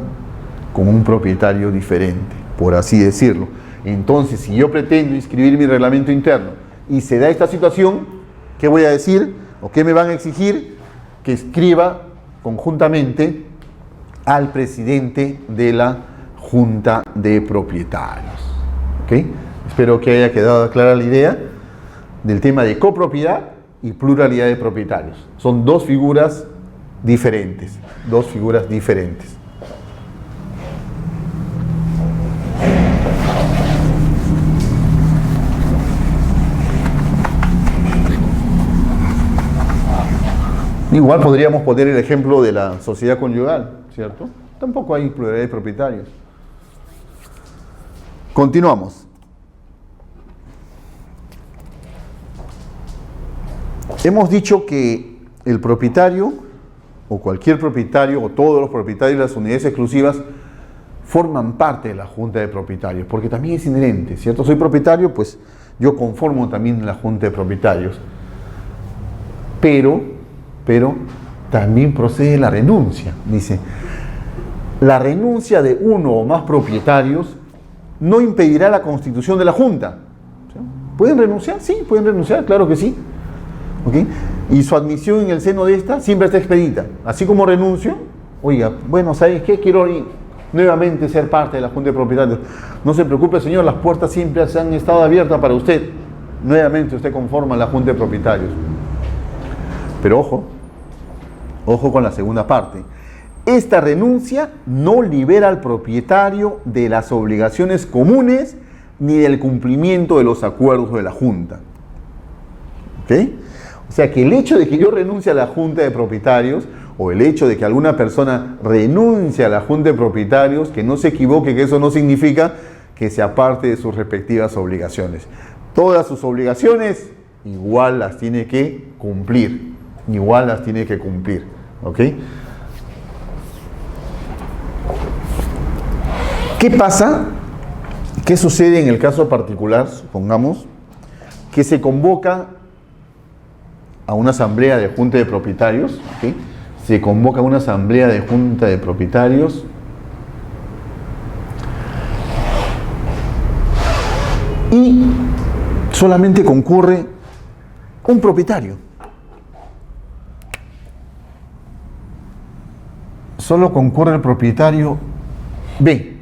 con un propietario diferente, por así decirlo. Entonces, si yo pretendo inscribir mi reglamento interno y se da esta situación, ¿qué voy a decir? ¿O qué me van a exigir? Que escriba conjuntamente al presidente de la Junta de Propietarios. ¿Ok? Espero que haya quedado clara la idea del tema de copropiedad y pluralidad de propietarios. Son dos figuras diferentes. Dos figuras diferentes. Igual podríamos poner el ejemplo de la sociedad conyugal, ¿cierto? Tampoco hay pluralidad de propietarios. Continuamos. Hemos dicho que el propietario, o cualquier propietario, o todos los propietarios de las unidades exclusivas, forman parte de la junta de propietarios, porque también es inherente, ¿cierto? Soy propietario, pues yo conformo también la junta de propietarios. Pero también procede la renuncia. Dice, la renuncia de uno o más propietarios no impedirá la constitución de la junta. ¿Pueden renunciar? Sí, pueden renunciar, claro que sí. ¿Okay? Y su admisión en el seno de esta siempre está expedita. Así como renuncio, oiga, bueno, ¿sabes qué? Quiero nuevamente ser parte de la junta de propietarios. No se preocupe, señor, las puertas siempre se han estado abiertas para usted. Nuevamente usted conforma la junta de propietarios. Pero ojo con la segunda parte. Esta renuncia no libera al propietario de las obligaciones comunes ni del cumplimiento de los acuerdos de la junta. ¿Ok? O sea que el hecho de que yo renuncie a la junta de propietarios, o el hecho de que alguna persona renuncie a la junta de propietarios, que no se equivoque, que eso no significa que se aparte de sus respectivas obligaciones. Todas sus obligaciones igual las tiene que cumplir. Igual las tiene que cumplir. ¿Ok? ¿Qué pasa? ¿Qué sucede en el caso particular? Supongamos que se convoca a una asamblea de junta de propietarios. ¿Okay? Se convoca a una asamblea de junta de propietarios y solamente concurre un propietario. Solo concurre el propietario B,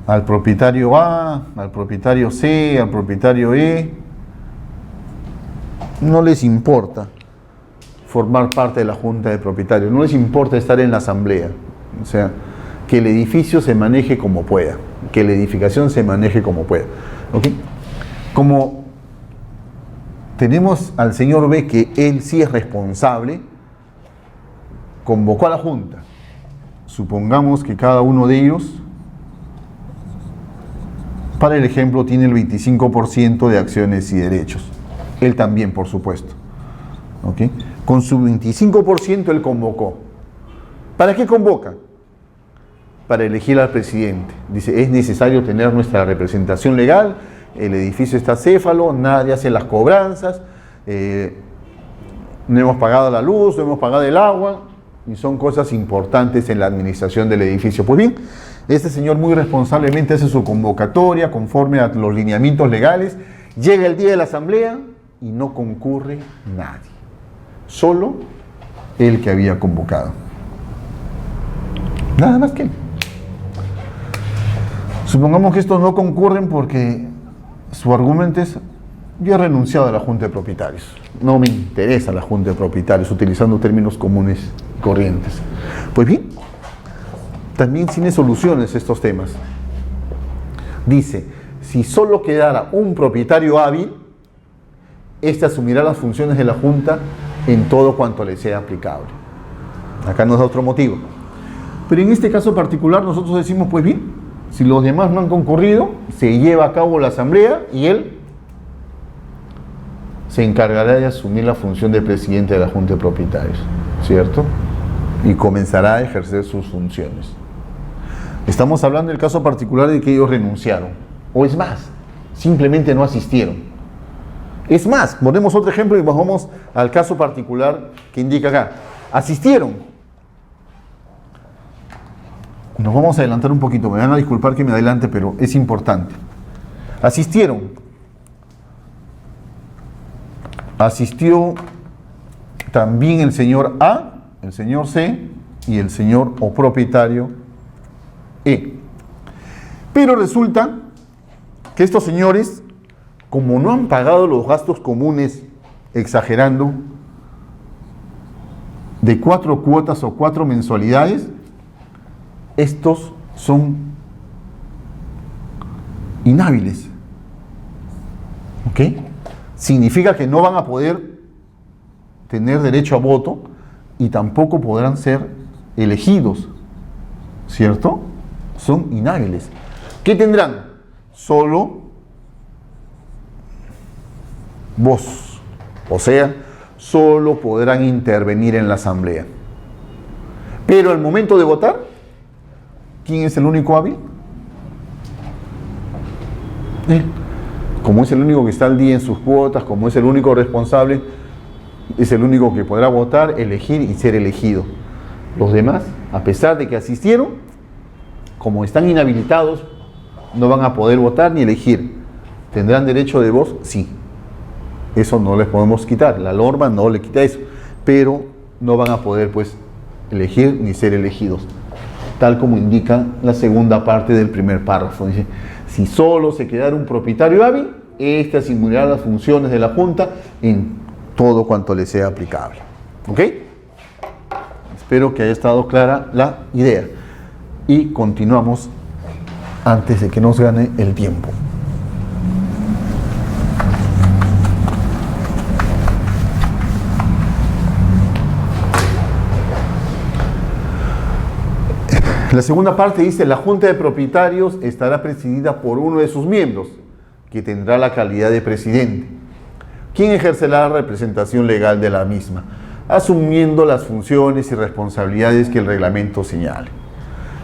al propietario A, al propietario C, al propietario E. No les importa formar parte de la junta de propietarios, no les importa estar en la asamblea. O sea, que el edificio se maneje como pueda, que la edificación se maneje como pueda. ¿Okay? Como tenemos al señor B, que él sí es responsable, convocó a la junta. Supongamos que cada uno de ellos, para el ejemplo, tiene el 25% de acciones y derechos. Él también, por supuesto. ¿Okay? Con su 25% él convocó. ¿Para qué convoca? Para elegir al presidente. Dice, es necesario tener nuestra representación legal, el edificio está céfalo, nadie hace las cobranzas, no hemos pagado la luz, no hemos pagado el agua, y son cosas importantes en la administración del edificio. Pues bien, este señor muy responsablemente hace su convocatoria conforme a los lineamientos legales, llega el día de la asamblea y no concurre nadie, solo el que había convocado. Nada más que él. Supongamos que estos no concurren porque su argumento es: yo he renunciado a la junta de propietarios, no me interesa la junta de propietarios, utilizando términos comunes y corrientes. Pues bien, también tiene soluciones estos temas. Dice, si solo quedara un propietario hábil, éste asumirá las funciones de la junta en todo cuanto le sea aplicable. Acá nos da otro motivo. Pero en este caso particular nosotros decimos, pues bien, si los demás no han concurrido, se lleva a cabo la asamblea y él se encargará de asumir la función de presidente de la junta de propietarios, ¿cierto? Y comenzará a ejercer sus funciones. Estamos hablando del caso particular de que ellos renunciaron, o es más, simplemente no asistieron. Es más, ponemos otro ejemplo y bajamos al caso particular que indica acá. Asistieron. Nos vamos a adelantar un poquito, me van a disculpar que me adelante, pero es importante. Asistieron. Asistió también el señor A, el señor C y el señor o propietario E. Pero resulta que estos señores, como no han pagado los gastos comunes, exagerando, de 4 cuotas o 4 mensualidades, estos son inhábiles. ¿Ok? Significa que no van a poder tener derecho a voto y tampoco podrán ser elegidos, ¿cierto? Son inhábiles. ¿Qué tendrán? Solo voz, o sea, solo podrán intervenir en la asamblea. Pero al momento de votar, ¿quién es el único hábil? Él. Como es el único que está al día en sus cuotas, como es el único responsable, es el único que podrá votar, elegir y ser elegido. Los demás, a pesar de que asistieron, como están inhabilitados, no van a poder votar ni elegir. ¿Tendrán derecho de voz? Sí. Eso no les podemos quitar. La norma no le quita eso. Pero no van a poder, pues, elegir ni ser elegidos. Tal como indica la segunda parte del primer párrafo. Dice, si solo se quedara un propietario hábil, éste asumirá las funciones de la Junta en todo cuanto le sea aplicable. ¿Ok? Espero que haya estado clara la idea. Y continuamos antes de que nos gane el tiempo. La segunda parte dice, la Junta de Propietarios estará presidida por uno de sus miembros, que tendrá la calidad de presidente, quien ejercerá la representación legal de la misma, asumiendo las funciones y responsabilidades que el reglamento señale.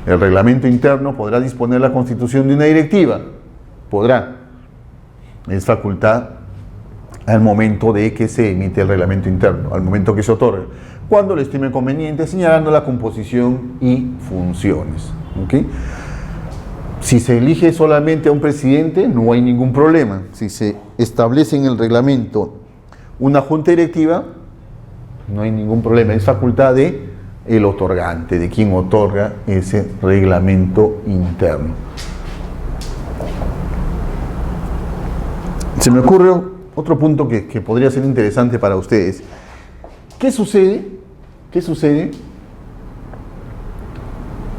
El reglamento interno podrá disponer la constitución de una directiva. Podrá. Es facultad al momento de que se emite el reglamento interno, al momento que se otorga, cuando lo estime conveniente, señalando la composición y funciones. ¿Okay? Si se elige solamente a un presidente, no hay ningún problema. Si se establece en el reglamento una junta directiva, no hay ningún problema. Es facultad de el otorgante, de quien otorga ese reglamento interno. Se me ocurre otro punto que podría ser interesante para ustedes. ¿Qué sucede? ¿Qué sucede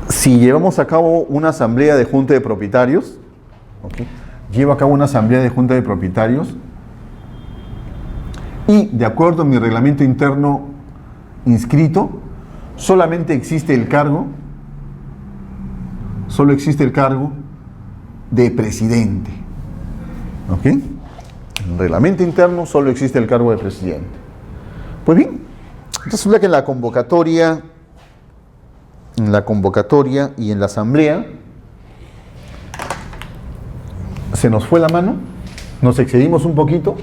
si llevamos a cabo una asamblea de junta de propietarios? ¿Okay? Llevo a cabo una asamblea de junta de propietarios y, de acuerdo a mi reglamento interno inscrito, solamente existe el cargo, solo existe el cargo de presidente. ¿Ok? En el reglamento interno solo existe el cargo de presidente. Pues bien, resulta que en la convocatoria y en la asamblea se nos fue la mano, nos excedimos un poquito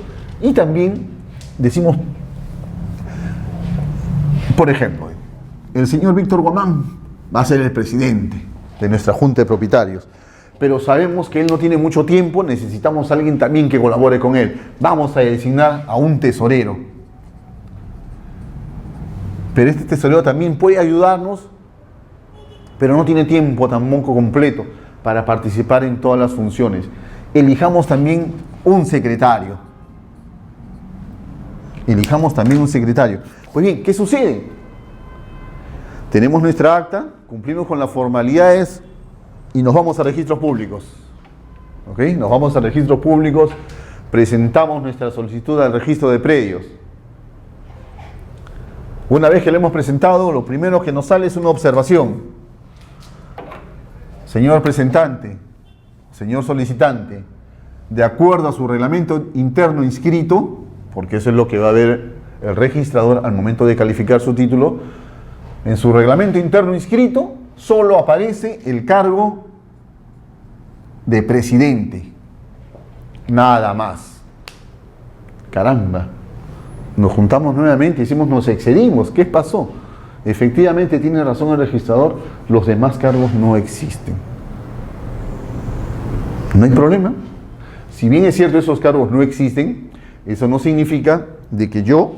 y también decimos, por ejemplo, el señor Víctor Guamán va a ser el presidente de nuestra junta de propietarios, pero sabemos que él no tiene mucho tiempo, necesitamos a alguien también que colabore con él. Vamos a designar a un tesorero. Pero este tesorero también puede ayudarnos, pero no tiene tiempo tampoco completo para participar en todas las funciones. Elijamos también un secretario. Pues bien, ¿qué sucede? Tenemos nuestra acta, cumplimos con las formalidades y nos vamos a registros públicos. ¿Ok? Nos vamos a registros públicos, presentamos nuestra solicitud al registro de predios. Una vez que lo hemos presentado, lo primero que nos sale es una observación. Señor presentante, señor solicitante, de acuerdo a su reglamento interno inscrito, porque eso es lo que va a ver el registrador al momento de calificar su título, en su reglamento interno inscrito solo aparece el cargo de presidente, nada más. Caramba, nos juntamos nuevamente y decimos nos excedimos, ¿qué pasó? Efectivamente tiene razón el registrador, los demás cargos no existen. No hay problema. Si bien es cierto esos cargos no existen, eso no significa de que yo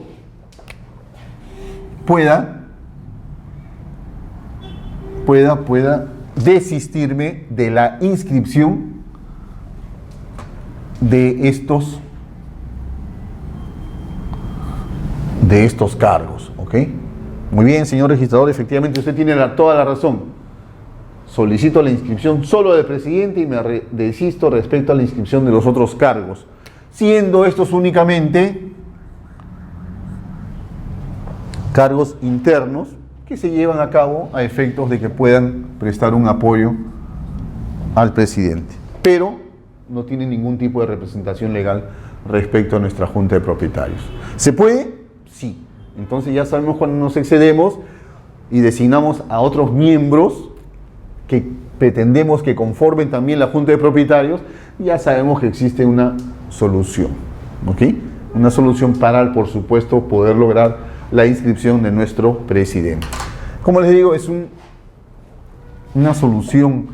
pueda desistirme de la inscripción de estos cargos, ¿ok? Muy bien, señor registrador, efectivamente usted tiene toda la razón. Solicito la inscripción solo del presidente y me desisto respecto a la inscripción de los otros cargos, siendo estos únicamente cargos internos que se llevan a cabo a efectos de que puedan prestar un apoyo al presidente, pero no tienen ningún tipo de representación legal respecto a nuestra Junta de Propietarios. ¿Se puede? Sí. Entonces ya sabemos cuando nos excedemos y designamos a otros miembros que pretendemos que conformen también la Junta de Propietarios, ya sabemos que existe una solución, ¿ok? Una solución para, por supuesto, poder lograr la inscripción de nuestro presidente. Como les digo, es una solución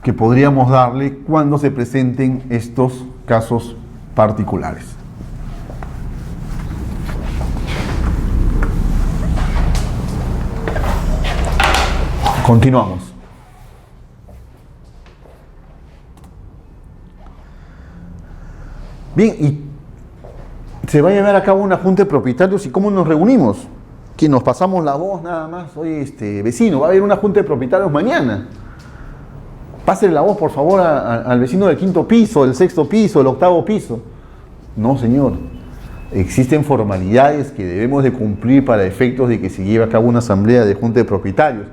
que podríamos darle cuando se presenten estos casos particulares. Continuamos. Bien, y se va a llevar a cabo una junta de propietarios. ¿Y cómo nos reunimos? Que nos pasamos la voz nada más. Oye, vecino, va a haber una junta de propietarios mañana. Pásele la voz, por favor, al vecino del 5.º piso, del 6.º piso, del 8.º piso. No, señor. Existen formalidades que debemos de cumplir para efectos de que se lleve a cabo una asamblea de junta de propietarios.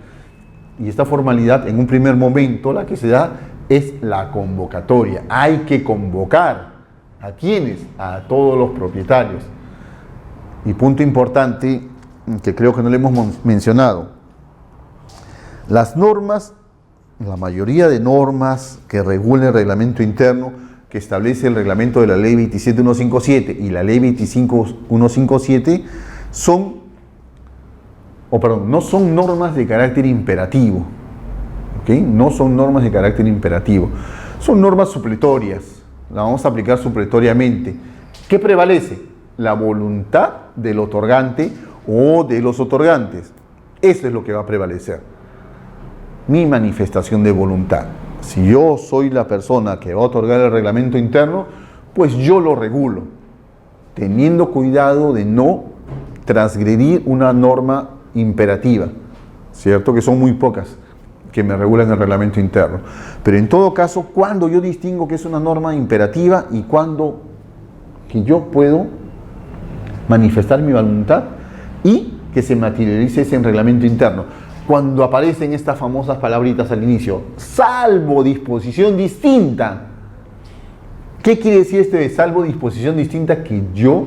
Y esta formalidad, en un primer momento, la que se da es la convocatoria. Hay que convocar. ¿A quiénes? A todos los propietarios. Y punto importante, que creo que no le hemos mencionado. Las normas, la mayoría de normas que regulan el reglamento interno, que establece el reglamento de la ley 27157 y la ley 25157, no son normas de carácter imperativo. ¿Okay? No son normas de carácter imperativo. Son normas supletorias. La vamos a aplicar supletoriamente. ¿Qué prevalece? La voluntad del otorgante o de los otorgantes. Eso es lo que va a prevalecer. Mi manifestación de voluntad. Si yo soy la persona que va a otorgar el reglamento interno, pues yo lo regulo, teniendo cuidado de no transgredir una norma imperativa, ¿cierto? Que son muy pocas que me regulan el reglamento interno. Pero en todo caso, cuando yo distingo que es una norma imperativa y cuando que yo puedo manifestar mi voluntad y que se materialice ese reglamento interno. Cuando aparecen estas famosas palabritas al inicio, salvo disposición distinta. ¿Qué quiere decir esto de salvo disposición distinta? Que yo,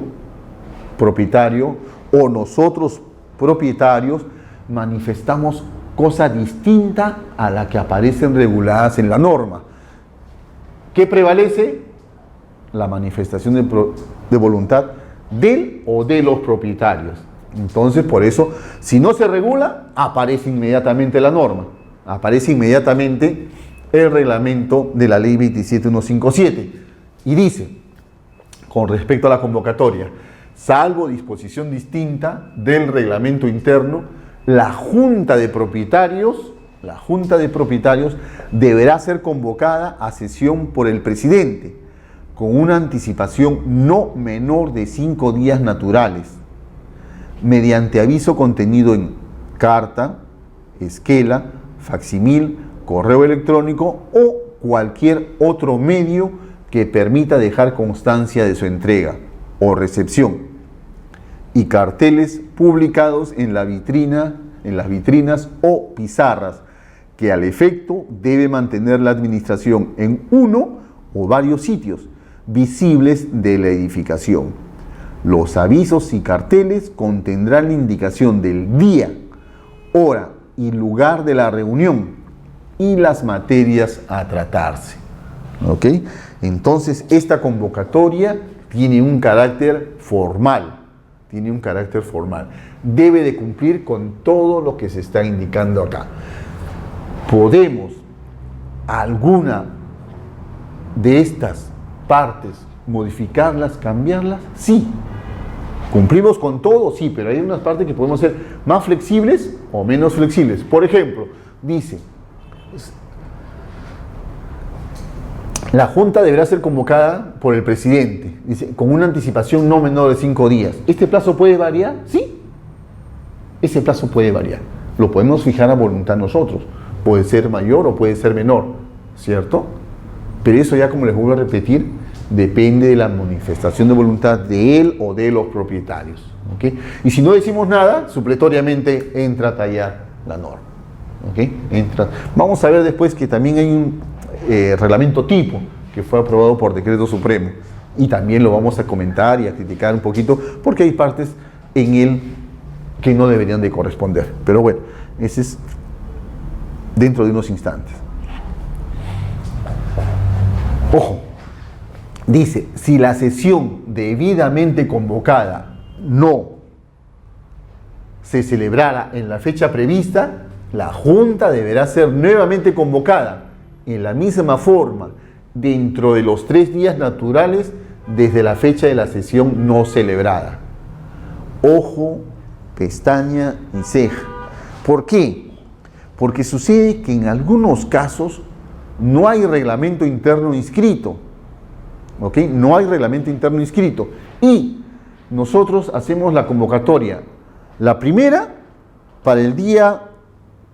propietario, o nosotros, propietarios, manifestamos cosa distinta a la que aparecen reguladas en la norma. ¿Qué prevalece? La manifestación de voluntad del o de los propietarios. Entonces, por eso, si no se regula, aparece inmediatamente la norma, aparece inmediatamente el reglamento de la ley 27157 y dice, con respecto a la convocatoria, salvo disposición distinta del reglamento interno, la Junta de Propietarios deberá ser convocada a sesión por el presidente, con una anticipación no menor de 5 días naturales, mediante aviso contenido en carta, esquela, facsimil, correo electrónico o cualquier otro medio que permita dejar constancia de su entrega o recepción, y carteles publicados en las vitrinas o pizarras, que al efecto debe mantener la administración en uno o varios sitios visibles de la edificación. Los avisos y carteles contendrán la indicación del día, hora y lugar de la reunión y las materias a tratarse. ¿Ok? Entonces, esta convocatoria tiene un carácter formal. Debe de cumplir con todo lo que se está indicando acá. ¿Podemos alguna de estas partes modificarlas, cambiarlas? Sí. ¿Cumplimos con todo? Sí, pero hay unas partes que podemos ser más flexibles o menos flexibles. Por ejemplo, dice, la Junta deberá ser convocada por el presidente, dice, con una anticipación no menor de 5 días. ¿Este plazo puede variar? Sí. ese plazo puede variar. Lo podemos fijar a voluntad nosotros. Puede ser mayor o puede ser menor, ¿cierto? Pero eso ya, como les vuelvo a repetir, depende de la manifestación de voluntad de él o de los propietarios, ¿ok? Y si no decimos nada, supletoriamente entra a tallar la norma, ¿ok? Vamos a ver después que también hay un reglamento tipo que fue aprobado por decreto supremo, y también lo vamos a comentar y a criticar un poquito porque hay partes en él que no deberían de corresponder. Pero bueno, ese es dentro de unos instantes. Ojo, dice, si la sesión debidamente convocada no se celebrara en la fecha prevista, la Junta deberá ser nuevamente convocada en la misma forma dentro de los 3 días naturales desde la fecha de la sesión no celebrada. Ojo, pestaña y ceja. ¿Por qué? Porque sucede que en algunos casos no hay reglamento interno inscrito, ¿ok? No hay reglamento interno inscrito y nosotros hacemos la convocatoria, la primera para el día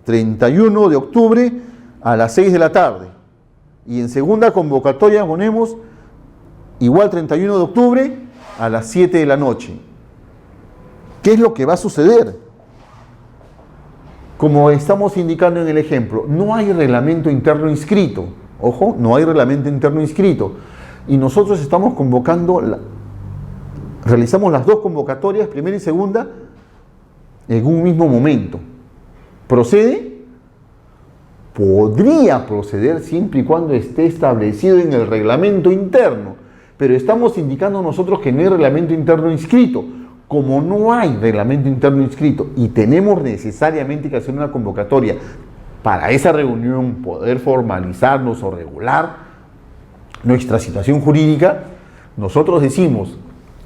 31 de octubre a las 6 de la tarde y en segunda convocatoria ponemos igual 31 de octubre a las 7 de la noche. ¿Qué es lo que va a suceder? Como estamos indicando en el ejemplo, no hay reglamento interno inscrito. Ojo, no hay reglamento interno inscrito. Y nosotros estamos convocando, realizamos las 2 convocatorias, primera y segunda, en un mismo momento. ¿Procede? Podría proceder siempre y cuando esté establecido en el reglamento interno. Pero estamos indicando nosotros que no hay reglamento interno inscrito. Como no hay reglamento interno inscrito y tenemos necesariamente que hacer una convocatoria para esa reunión, poder formalizarnos o regular nuestra situación jurídica, nosotros decimos,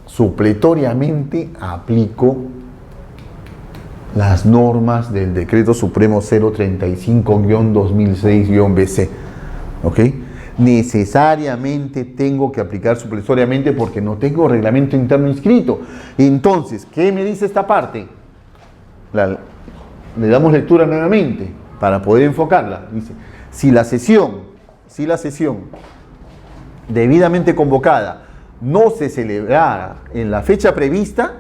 supletoriamente aplico las normas del Decreto Supremo 035-2006-BC, ¿ok? Necesariamente tengo que aplicar supletoriamente porque no tengo reglamento interno inscrito. Entonces, ¿qué me dice esta parte? Le damos lectura nuevamente para poder enfocarla. Dice, si la sesión debidamente convocada no se celebrara en la fecha prevista,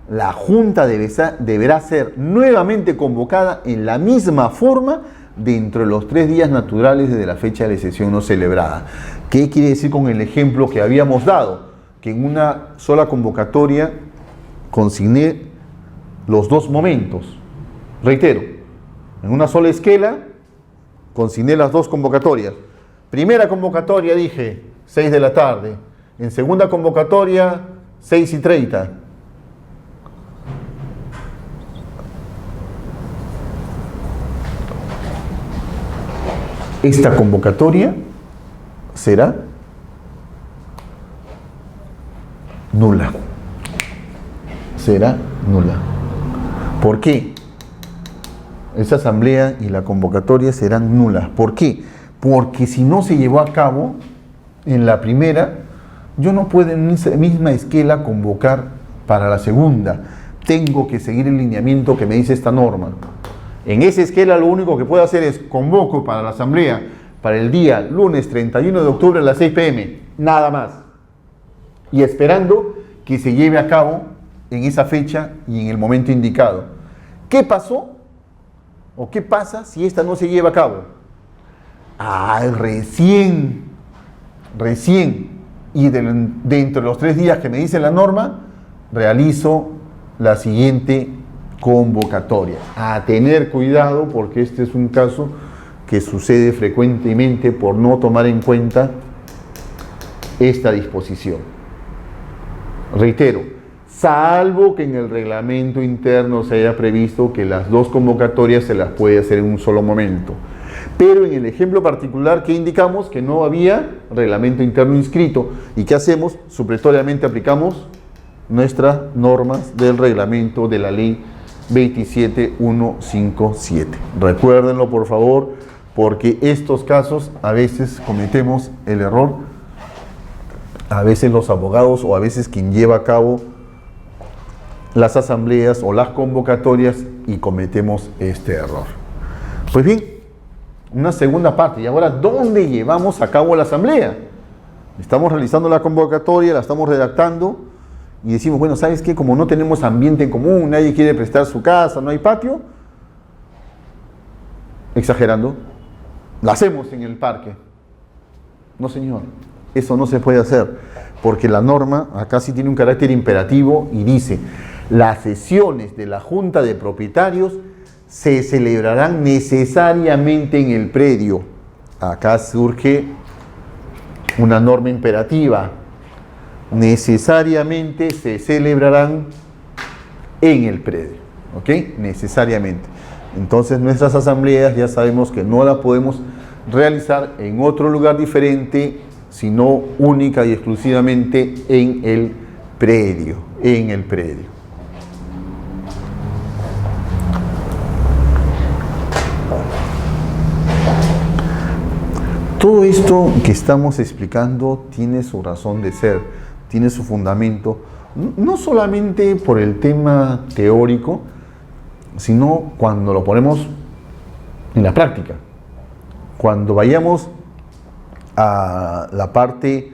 la Junta deberá ser nuevamente convocada en la misma forma dentro de los 3 días naturales desde la fecha de la sesión no celebrada. ¿Qué quiere decir con el ejemplo que habíamos dado? Que en una sola convocatoria consigné los 2 momentos. Reitero, en una sola esquela consigné las 2 convocatorias. Primera convocatoria dije 6 de la tarde. En segunda convocatoria 6:30. Esta convocatoria será nula. Será nula. ¿Por qué? Esa asamblea y la convocatoria serán nulas. ¿Por qué? Porque si no se llevó a cabo en la primera, yo no puedo en esa misma esquela convocar para la segunda. Tengo que seguir el lineamiento que me dice esta norma. En esa esquela lo único que puedo hacer es convoco para la asamblea para el día lunes 31 de octubre a las 6 p.m. Nada más. Y esperando que se lleve a cabo en esa fecha y en el momento indicado. ¿Qué pasó? ¿O qué pasa si esta no se lleva a cabo? Recién. Y dentro de los 3 días que me dice la norma, realizo la siguiente convocatoria. A tener cuidado porque este es un caso que sucede frecuentemente por no tomar en cuenta esta disposición. Reitero, salvo que en el reglamento interno se haya previsto que las 2 convocatorias se las puede hacer en un solo momento. Pero en el ejemplo particular que indicamos que no había reglamento interno inscrito. ¿Y qué hacemos? Supletoriamente aplicamos nuestras normas del reglamento de la ley 27157. Recuérdenlo, por favor, porque estos casos a veces cometemos el error, a veces los abogados o a veces quien lleva a cabo las asambleas o las convocatorias y cometemos este error. Pues bien, una segunda parte. Y ahora, ¿dónde llevamos a cabo la asamblea? Estamos realizando la convocatoria, la estamos redactando y decimos, bueno, ¿sabes qué? Como no tenemos ambiente en común, nadie quiere prestar su casa, no hay patio, exagerando, la hacemos en el parque. No, señor, eso no se puede hacer, porque la norma acá sí tiene un carácter imperativo y dice: las sesiones de la Junta de Propietarios se celebrarán necesariamente en el predio. Acá surge una norma imperativa: necesariamente se celebrarán en el predio, ¿ok? Necesariamente. Entonces nuestras asambleas ya sabemos que no las podemos realizar en otro lugar diferente, sino única y exclusivamente en el predio, Todo esto que estamos explicando tiene su razón de ser, tiene su fundamento, no solamente por el tema teórico, sino cuando lo ponemos en la práctica. Cuando vayamos a la parte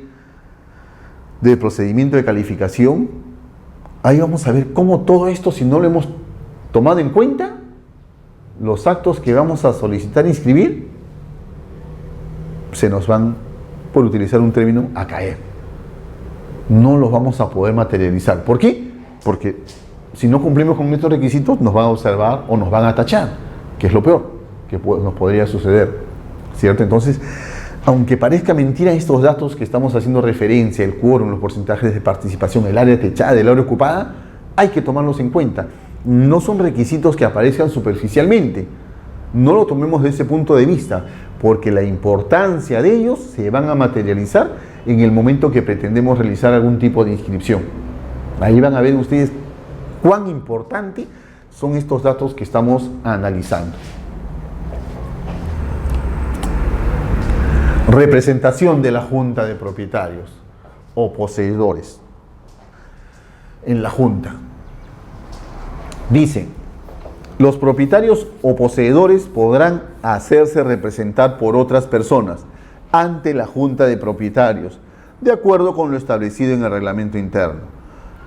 del procedimiento de calificación, ahí vamos a ver cómo todo esto, si no lo hemos tomado en cuenta, los actos que vamos a solicitar inscribir se nos van, por utilizar un término, a caer. No los vamos a poder materializar. ¿Por qué? Porque si no cumplimos con estos requisitos, nos van a observar o nos van a tachar, que es lo peor que nos podría suceder, ¿cierto? Entonces, aunque parezca mentira estos datos que estamos haciendo referencia, el quórum, los porcentajes de participación, el área techada, el área ocupada, hay que tomarlos en cuenta. No son requisitos que aparezcan superficialmente. No lo tomemos desde ese punto de vista, porque la importancia de ellos se van a materializar en el momento que pretendemos realizar algún tipo de inscripción. Ahí van a ver ustedes cuán importante son estos datos que estamos analizando. Representación de la Junta de Propietarios o poseedores en la Junta. Dice: los propietarios o poseedores podrán hacerse representar por otras personas ante la Junta de Propietarios, de acuerdo con lo establecido en el reglamento interno.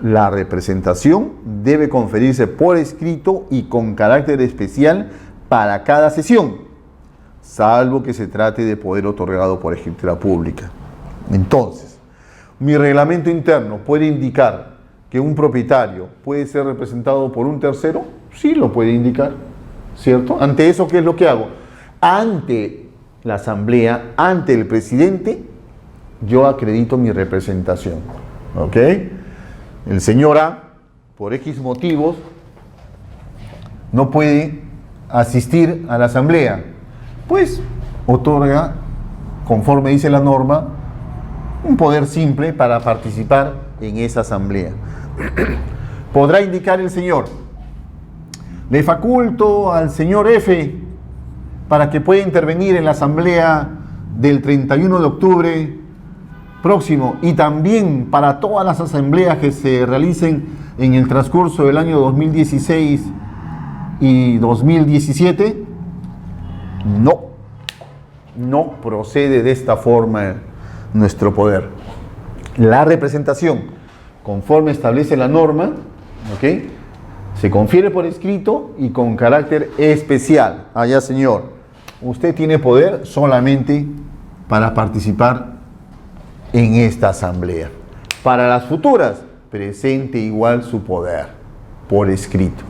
La representación debe conferirse por escrito y con carácter especial para cada sesión, salvo que se trate de poder otorgado por escritura pública. Entonces, mi reglamento interno puede indicar que un propietario puede ser representado por un tercero. Sí, lo puede indicar, ¿cierto? Ante eso, ¿qué es lo que hago? Ante la asamblea, ante el presidente, yo acredito mi representación, ¿ok? El señor A, por X motivos, no puede asistir a la asamblea, pues otorga, conforme dice la norma, un poder simple para participar en esa asamblea. Podrá indicar el señor: le faculto al señor F para que pueda intervenir en la asamblea del 31 de octubre próximo y también para todas las asambleas que se realicen en el transcurso del año 2016 y 2017. No procede de esta forma nuestro poder. La representación, conforme establece la norma, ¿ok?, se confiere por escrito y con carácter especial. Allá, señor, usted tiene poder solamente para participar en esta asamblea. Para las futuras, presente igual su poder por escrito.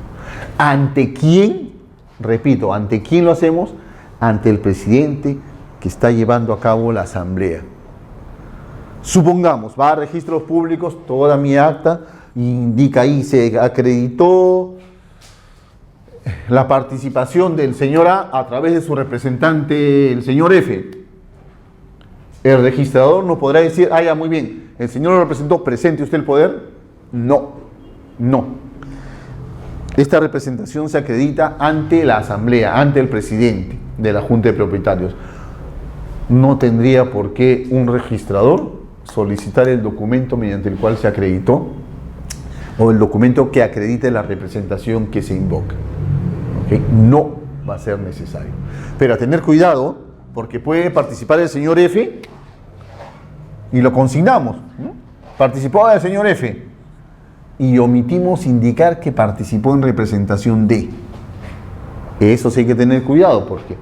¿Ante quién? Repito, ¿ante quién lo hacemos? Ante el presidente que está llevando a cabo la asamblea. Supongamos, va a registros públicos, toda mi acta indica ahí, se acreditó la participación del señor A través de su representante, el señor F. El registrador no podrá decir: ah, ya, muy bien, el señor lo representó, presente usted el poder. No. Esta representación se acredita ante la asamblea, ante el presidente de la Junta de Propietarios. No tendría por qué un registrador solicitar el documento mediante el cual se acreditó o el documento que acredite la representación que se invoca. ¿Okay? No va a ser necesario. Pero a tener cuidado, porque puede participar el señor F y lo consignamos, ¿no? Participó el señor F y omitimos indicar que participó en representación D. Eso sí hay que tener cuidado, porque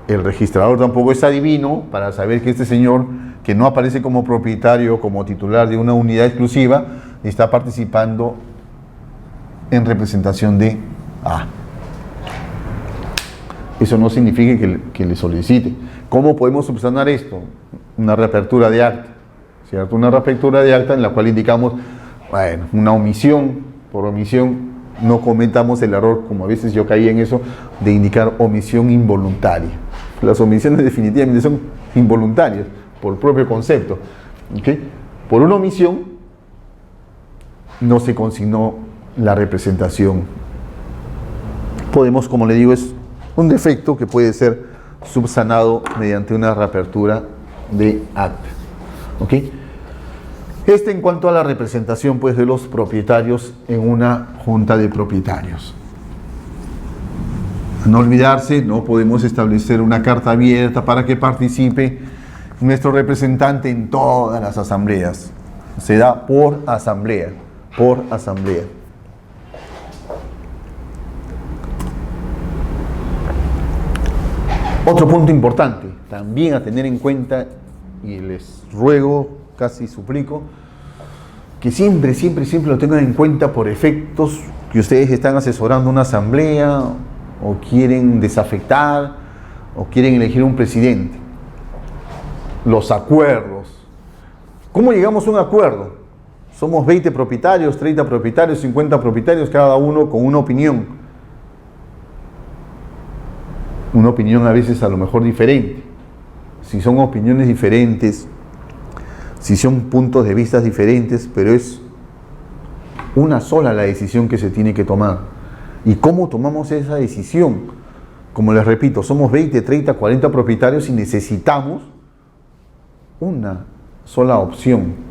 el registrador tampoco es adivino para saber que este señor, que no aparece como propietario, como titular de una unidad exclusiva, está participando en representación de A. Eso no significa que le solicite. ¿Cómo podemos subsanar esto? Una reapertura de acta, ¿cierto? Una reapertura de acta en la cual indicamos, bueno, una omisión, por omisión no cometamos el error, como a veces yo caí en eso, de indicar omisión involuntaria. Las omisiones definitivamente son involuntarias, por propio concepto. ¿Okay? Por una omisión no se consignó la representación. Podemos, como le digo, es un defecto que puede ser subsanado mediante una reapertura de acta. ¿Ok? En cuanto a la representación, pues, de los propietarios en una junta de propietarios. No olvidarse, no podemos establecer una carta abierta para que participe nuestro representante en todas las asambleas. Se da por asamblea, por asamblea. Otro punto importante, también a tener en cuenta, y les ruego, casi suplico, que siempre lo tengan en cuenta por efectos que ustedes están asesorando una asamblea, o quieren desafectar, o quieren elegir un presidente. Los acuerdos. ¿Cómo llegamos a un acuerdo? Somos 20 propietarios, 30 propietarios, 50 propietarios, cada uno con una opinión. Una opinión a veces a lo mejor diferente. Si son opiniones diferentes, si son puntos de vista diferentes, pero es una sola la decisión que se tiene que tomar. ¿Y cómo tomamos esa decisión? Como les repito, somos 20, 30, 40 propietarios y necesitamos una sola opción.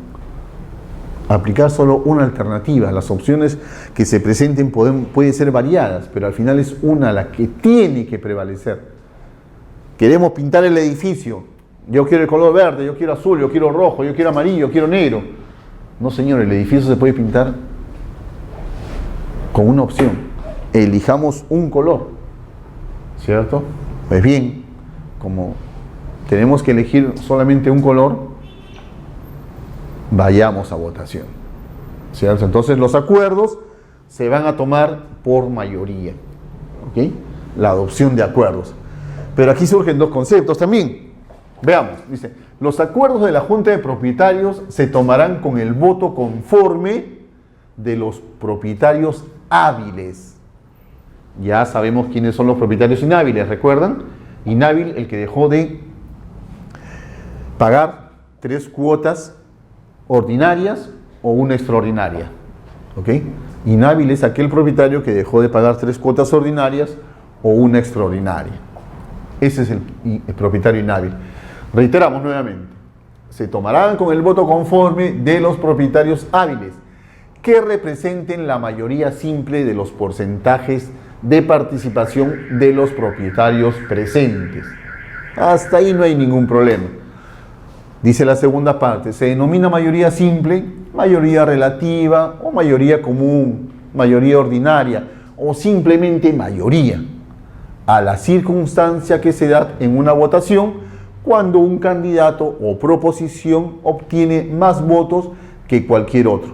Aplicar solo una alternativa. Las opciones que se presenten pueden ser variadas, pero al final es una la que tiene que prevalecer. Queremos pintar el edificio. Yo quiero el color verde, yo quiero azul, yo quiero rojo, yo quiero amarillo, yo quiero negro. No, señor, el edificio se puede pintar con una opción. Elijamos un color, ¿cierto? Pues bien, como tenemos que elegir solamente un color, vayamos a votación, ¿cierto? Entonces los acuerdos se van a tomar por mayoría, ¿ok? La adopción de acuerdos. Pero aquí surgen dos conceptos también. Veamos, dice, los acuerdos de la Junta de Propietarios se tomarán con el voto conforme de los propietarios hábiles. Ya sabemos quiénes son los propietarios inhábiles, ¿recuerdan? Inhábil, el que dejó de pagar 3 cuotas ordinarias o una extraordinaria. ¿Ok? Inhábil es aquel propietario que dejó de pagar 3 cuotas ordinarias o una extraordinaria. Ese es el propietario inhábil. Reiteramos nuevamente, se tomarán con el voto conforme de los propietarios hábiles que representen la mayoría simple de los porcentajes de participación de los propietarios presentes. Hasta ahí no hay ningún problema. Dice la segunda parte, se denomina mayoría simple, mayoría relativa o mayoría común, mayoría ordinaria o simplemente mayoría, a la circunstancia que se da en una votación cuando un candidato o proposición obtiene más votos que cualquier otro,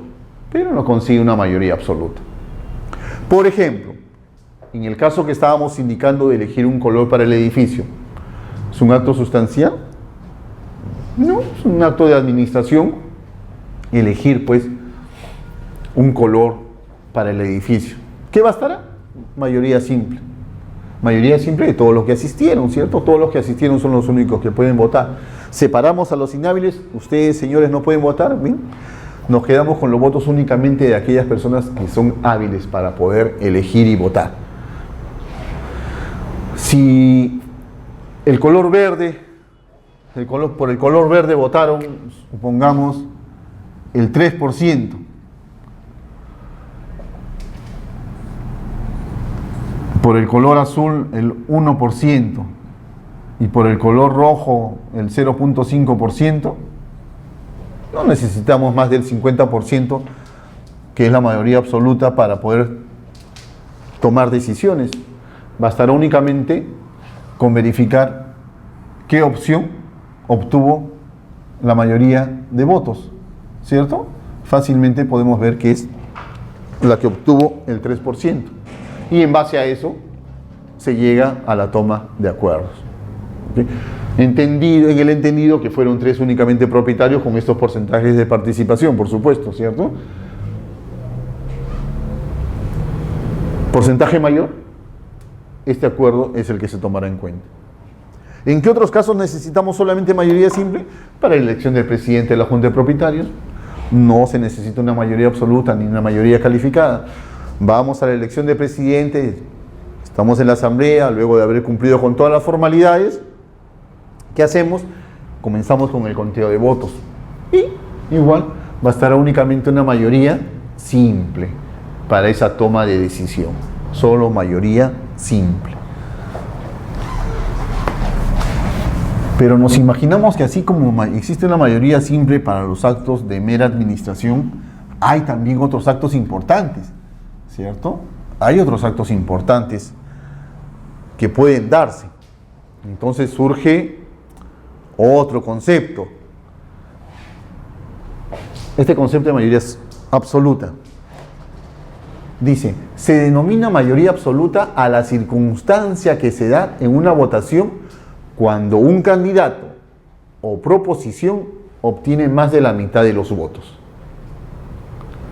pero no consigue una mayoría absoluta. Por ejemplo, en el caso que estábamos indicando de elegir un color para el edificio, ¿es un acto sustancial? No, es un acto de administración elegir pues un color para el edificio. ¿Qué bastará? Mayoría simple. Mayoría simple de todos los que asistieron, ¿cierto? Todos los que asistieron son los únicos que pueden votar. Separamos a los inhábiles, ustedes, señores, no pueden votar, ¿bien? Nos quedamos con los votos únicamente de aquellas personas que son hábiles para poder elegir y votar. Si el color verde, por el color verde votaron, supongamos, el 3%, por el color azul el 1% y por el color rojo el 0.5%, no necesitamos más del 50%, que es la mayoría absoluta, para poder tomar decisiones. Bastará únicamente con verificar qué opción obtuvo la mayoría de votos, ¿cierto? Fácilmente podemos ver que es la que obtuvo el 3%. Y en base a eso se llega a la toma de acuerdos. ¿Okay? En el entendido que fueron 3 únicamente propietarios con estos porcentajes de participación, por supuesto, ¿cierto? Porcentaje mayor, este acuerdo es el que se tomará en cuenta. ¿En qué otros casos necesitamos solamente mayoría simple? Para la elección del presidente de la Junta de Propietarios no se necesita una mayoría absoluta ni una mayoría calificada. Vamos a la elección de presidente, estamos en la asamblea, luego de haber cumplido con todas las formalidades, ¿qué hacemos? Comenzamos con el conteo de votos. Y igual bastará únicamente una mayoría simple para esa toma de decisión. Solo mayoría simple. Pero nos imaginamos que así como existe una mayoría simple para los actos de mera administración, hay también otros actos importantes, ¿cierto? Hay otros actos importantes que pueden darse. Entonces surge otro concepto. Este concepto de mayoría absoluta. Dice, se denomina mayoría absoluta a la circunstancia que se da en una votación cuando un candidato o proposición obtiene más de la mitad de los votos.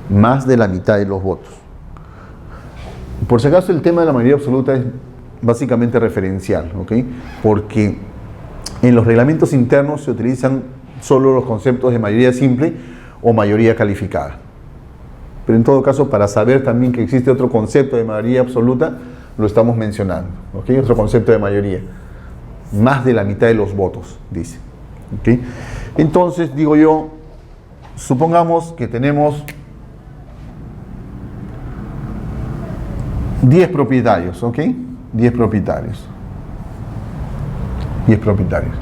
Más de la mitad de los votos. Por si acaso, el tema de la mayoría absoluta es básicamente referencial, ¿ok? Porque en los reglamentos internos se utilizan solo los conceptos de mayoría simple o mayoría calificada. Pero en todo caso, para saber también que existe otro concepto de mayoría absoluta, lo estamos mencionando, ¿ok? Otro concepto de mayoría. Más de la mitad de los votos, dice. ¿Okay? Entonces, digo yo, supongamos que tenemos 10 propietarios, ¿ok? 10 propietarios. 10 propietarios.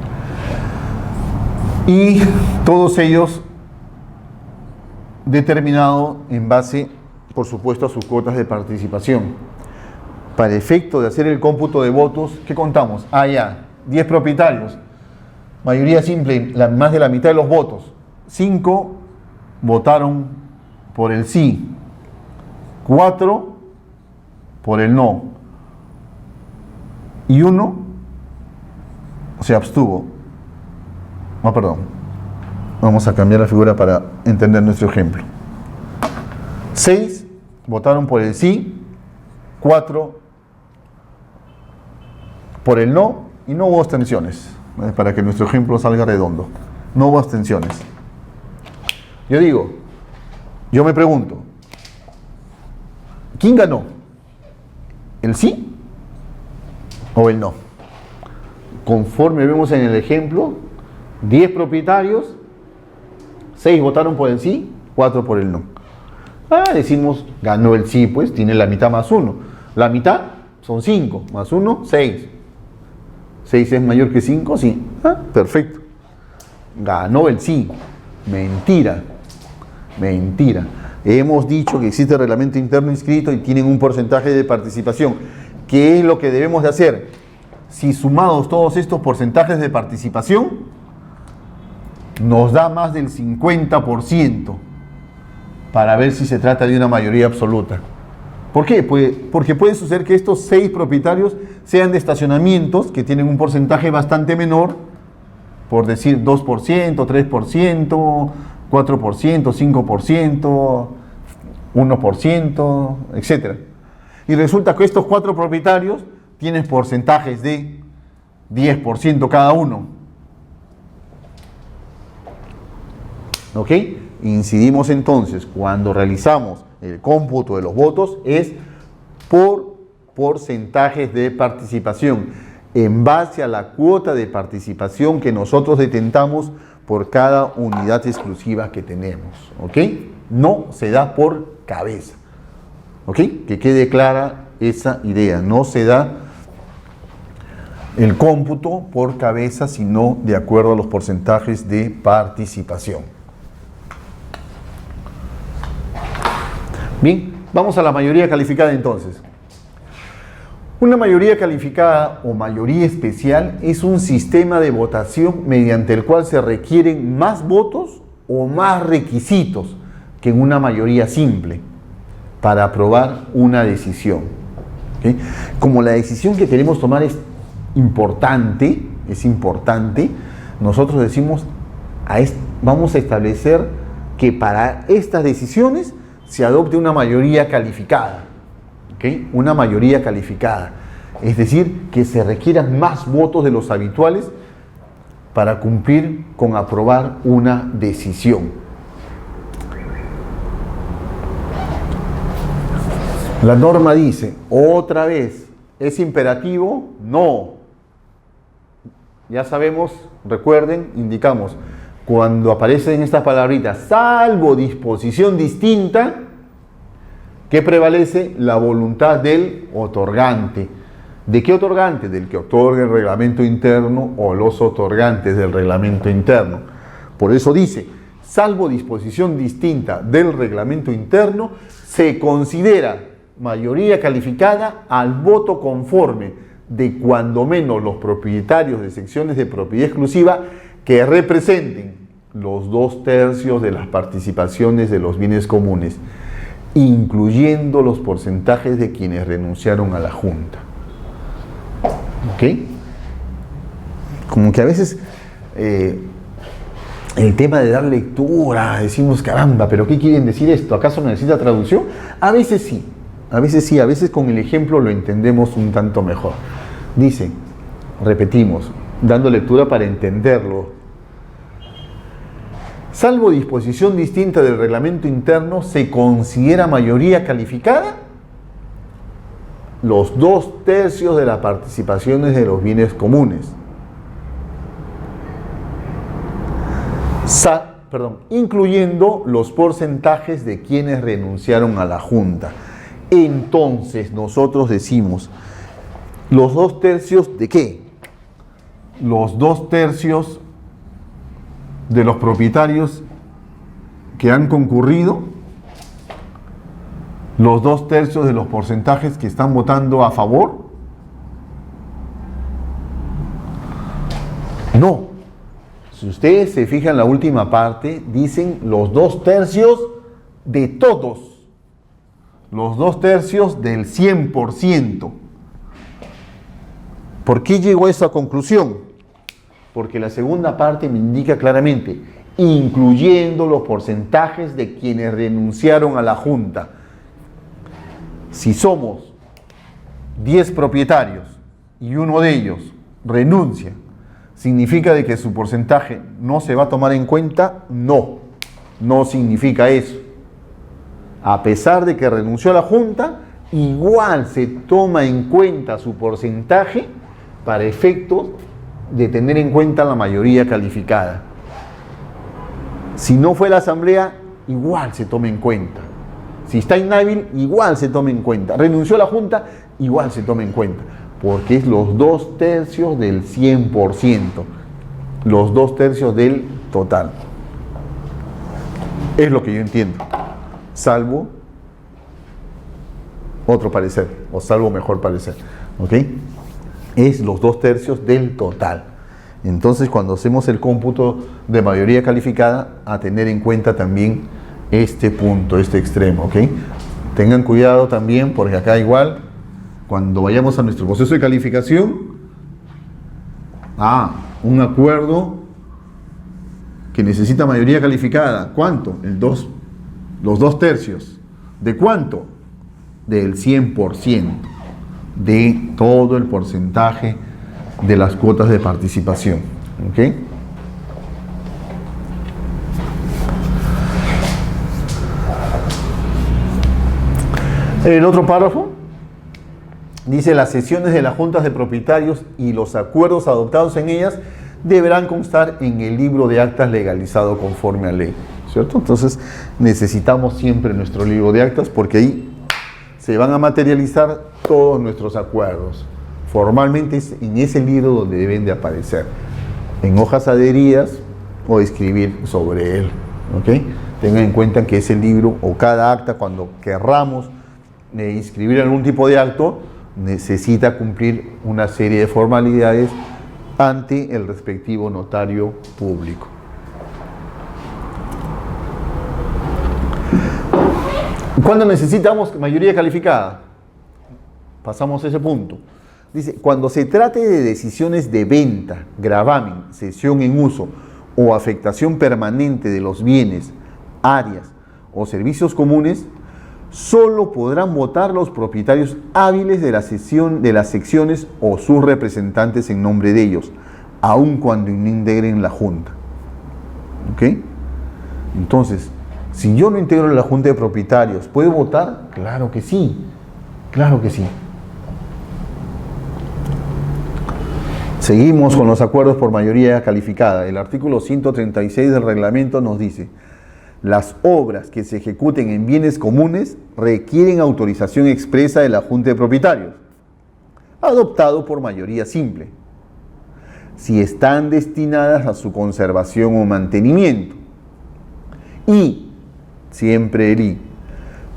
Y todos ellos determinados en base, por supuesto, a sus cuotas de participación. Para efecto de hacer el cómputo de votos, ¿qué contamos? Ya. 10 propietarios, mayoría simple, más de la mitad de los votos. 5 votaron por el sí, 4 por el no, y 1 se abstuvo. Perdón. Vamos a cambiar la figura para entender nuestro ejemplo. 6 votaron por el sí, 4 por el no, y no hubo abstenciones, para que nuestro ejemplo salga redondo. No hubo abstenciones. Yo me pregunto, ¿quién ganó? ¿El sí o el no? Conforme vemos en el ejemplo, 10 propietarios, 6 votaron por el sí, 4 por el no. Decimos, ganó el sí, pues tiene la mitad más 1. La mitad son 5, más 1, 6. 6 es mayor que 5, sí. Perfecto. Ganó el sí. Mentira. Mentira. Hemos dicho que existe reglamento interno inscrito y tienen un porcentaje de participación. ¿Qué es lo que debemos de hacer? Si sumados todos estos porcentajes de participación, nos da más del 50% para ver si se trata de una mayoría absoluta. ¿Por qué? Porque puede suceder que estos 6 propietarios sean de estacionamientos que tienen un porcentaje bastante menor, por decir 2%, 3%, 4%, 5%, 1%, etc. Y resulta que estos 4 propietarios tienen porcentajes de 10% cada uno. ¿Ok? Incidimos entonces, cuando realizamos el cómputo de los votos, es por porcentajes de participación, en base a la cuota de participación que nosotros detentamos por cada unidad exclusiva que tenemos. ¿Ok? No se da por cabeza. ¿Ok? Que quede clara esa idea. No se da el cómputo por cabeza, sino de acuerdo a los porcentajes de participación. Bien, vamos a la mayoría calificada entonces. Una mayoría calificada o mayoría especial es un sistema de votación mediante el cual se requieren más votos o más requisitos que en una mayoría simple para aprobar una decisión. ¿Okay? Como la decisión que queremos tomar es importante, nosotros decimos, vamos a establecer que para estas decisiones se adopte una mayoría calificada. ¿Okay? Una mayoría calificada, es decir, que se requieran más votos de los habituales para cumplir con aprobar una decisión. La norma dice, otra vez, ¿es imperativo? No. Ya sabemos, recuerden, indicamos, cuando aparecen estas palabritas, salvo disposición distinta, ¿qué prevalece? La voluntad del otorgante. ¿De qué otorgante? Del que otorga el reglamento interno o los otorgantes del reglamento interno. Por eso dice, salvo disposición distinta del reglamento interno, se considera mayoría calificada al voto conforme de cuando menos los propietarios de secciones de propiedad exclusiva que representen los 2/3 de las participaciones de los bienes comunes, incluyendo los porcentajes de quienes renunciaron a la Junta. ¿Ok? Como que a veces el tema de dar lectura, decimos, caramba, ¿pero qué quieren decir esto? ¿Acaso necesita traducción? A veces sí, a veces con el ejemplo lo entendemos un tanto mejor. Dice, repetimos, dando lectura para entenderlo. Salvo disposición distinta del reglamento interno, se considera mayoría calificada los 2/3 de las participaciones de los bienes comunes. Incluyendo los porcentajes de quienes renunciaron a la Junta. Entonces nosotros decimos, ¿los 2/3 de qué? Los 2/3 de los propietarios que han concurrido, los 2/3 de los porcentajes que están votando a favor. No. Si ustedes se fijan en la última parte, dicen los 2/3 de todos. Los 2/3 del 100%. ¿Por qué llegó a esa conclusión? Porque la segunda parte me indica claramente, incluyendo los porcentajes de quienes renunciaron a la Junta. Si somos 10 propietarios y uno de ellos renuncia, ¿significa de que su porcentaje no se va a tomar en cuenta? No, no significa eso. A pesar de que renunció a la Junta, igual se toma en cuenta su porcentaje para efectos de tener en cuenta la mayoría calificada. Si no fue la asamblea, igual se toma en cuenta. Si está inhábil, igual se toma en cuenta. Renunció a la Junta, igual se toma en cuenta. Porque es los 2/3 del 100%. Los 2/3 del total. Es lo que yo entiendo. Salvo otro parecer, o salvo mejor parecer. ¿Ok? Es los 2/3 del total. Entonces, cuando hacemos el cómputo de mayoría calificada, a tener en cuenta también este punto, este extremo, ¿ok? Tengan cuidado también, porque acá igual, cuando vayamos a nuestro proceso de calificación, un acuerdo que necesita mayoría calificada, ¿cuánto? Los 2/3. ¿De cuánto? Del 100%. De todo el porcentaje de las cuotas de participación. ¿Ok? El otro párrafo dice: las sesiones de las juntas de propietarios y los acuerdos adoptados en ellas deberán constar en el libro de actas legalizado conforme a ley, ¿cierto? Entonces necesitamos siempre nuestro libro de actas, porque ahí se van a materializar todos nuestros acuerdos. Formalmente es en ese libro donde deben de aparecer, en hojas adheridas o escribir sobre él. ¿Okay? Tengan en cuenta que ese libro o cada acta, cuando querramos inscribir algún tipo de acto, necesita cumplir una serie de formalidades ante el respectivo notario público. ¿Cuándo necesitamos mayoría calificada? Pasamos a ese punto. Dice, cuando se trate de decisiones de venta, gravamen, cesión en uso o afectación permanente de los bienes, áreas o servicios comunes, solo podrán votar los propietarios hábiles de las secciones o sus representantes en nombre de ellos, aun cuando no integren la Junta. ¿Ok? Entonces, si yo no integro la Junta de Propietarios, ¿puedo votar? Claro que sí, claro que sí. Seguimos con los acuerdos por mayoría calificada. El artículo 136 del reglamento nos dice: las obras que se ejecuten en bienes comunes requieren autorización expresa de la Junta de Propietarios, adoptado por mayoría simple, si están destinadas a su conservación o mantenimiento. Y, siempre el I,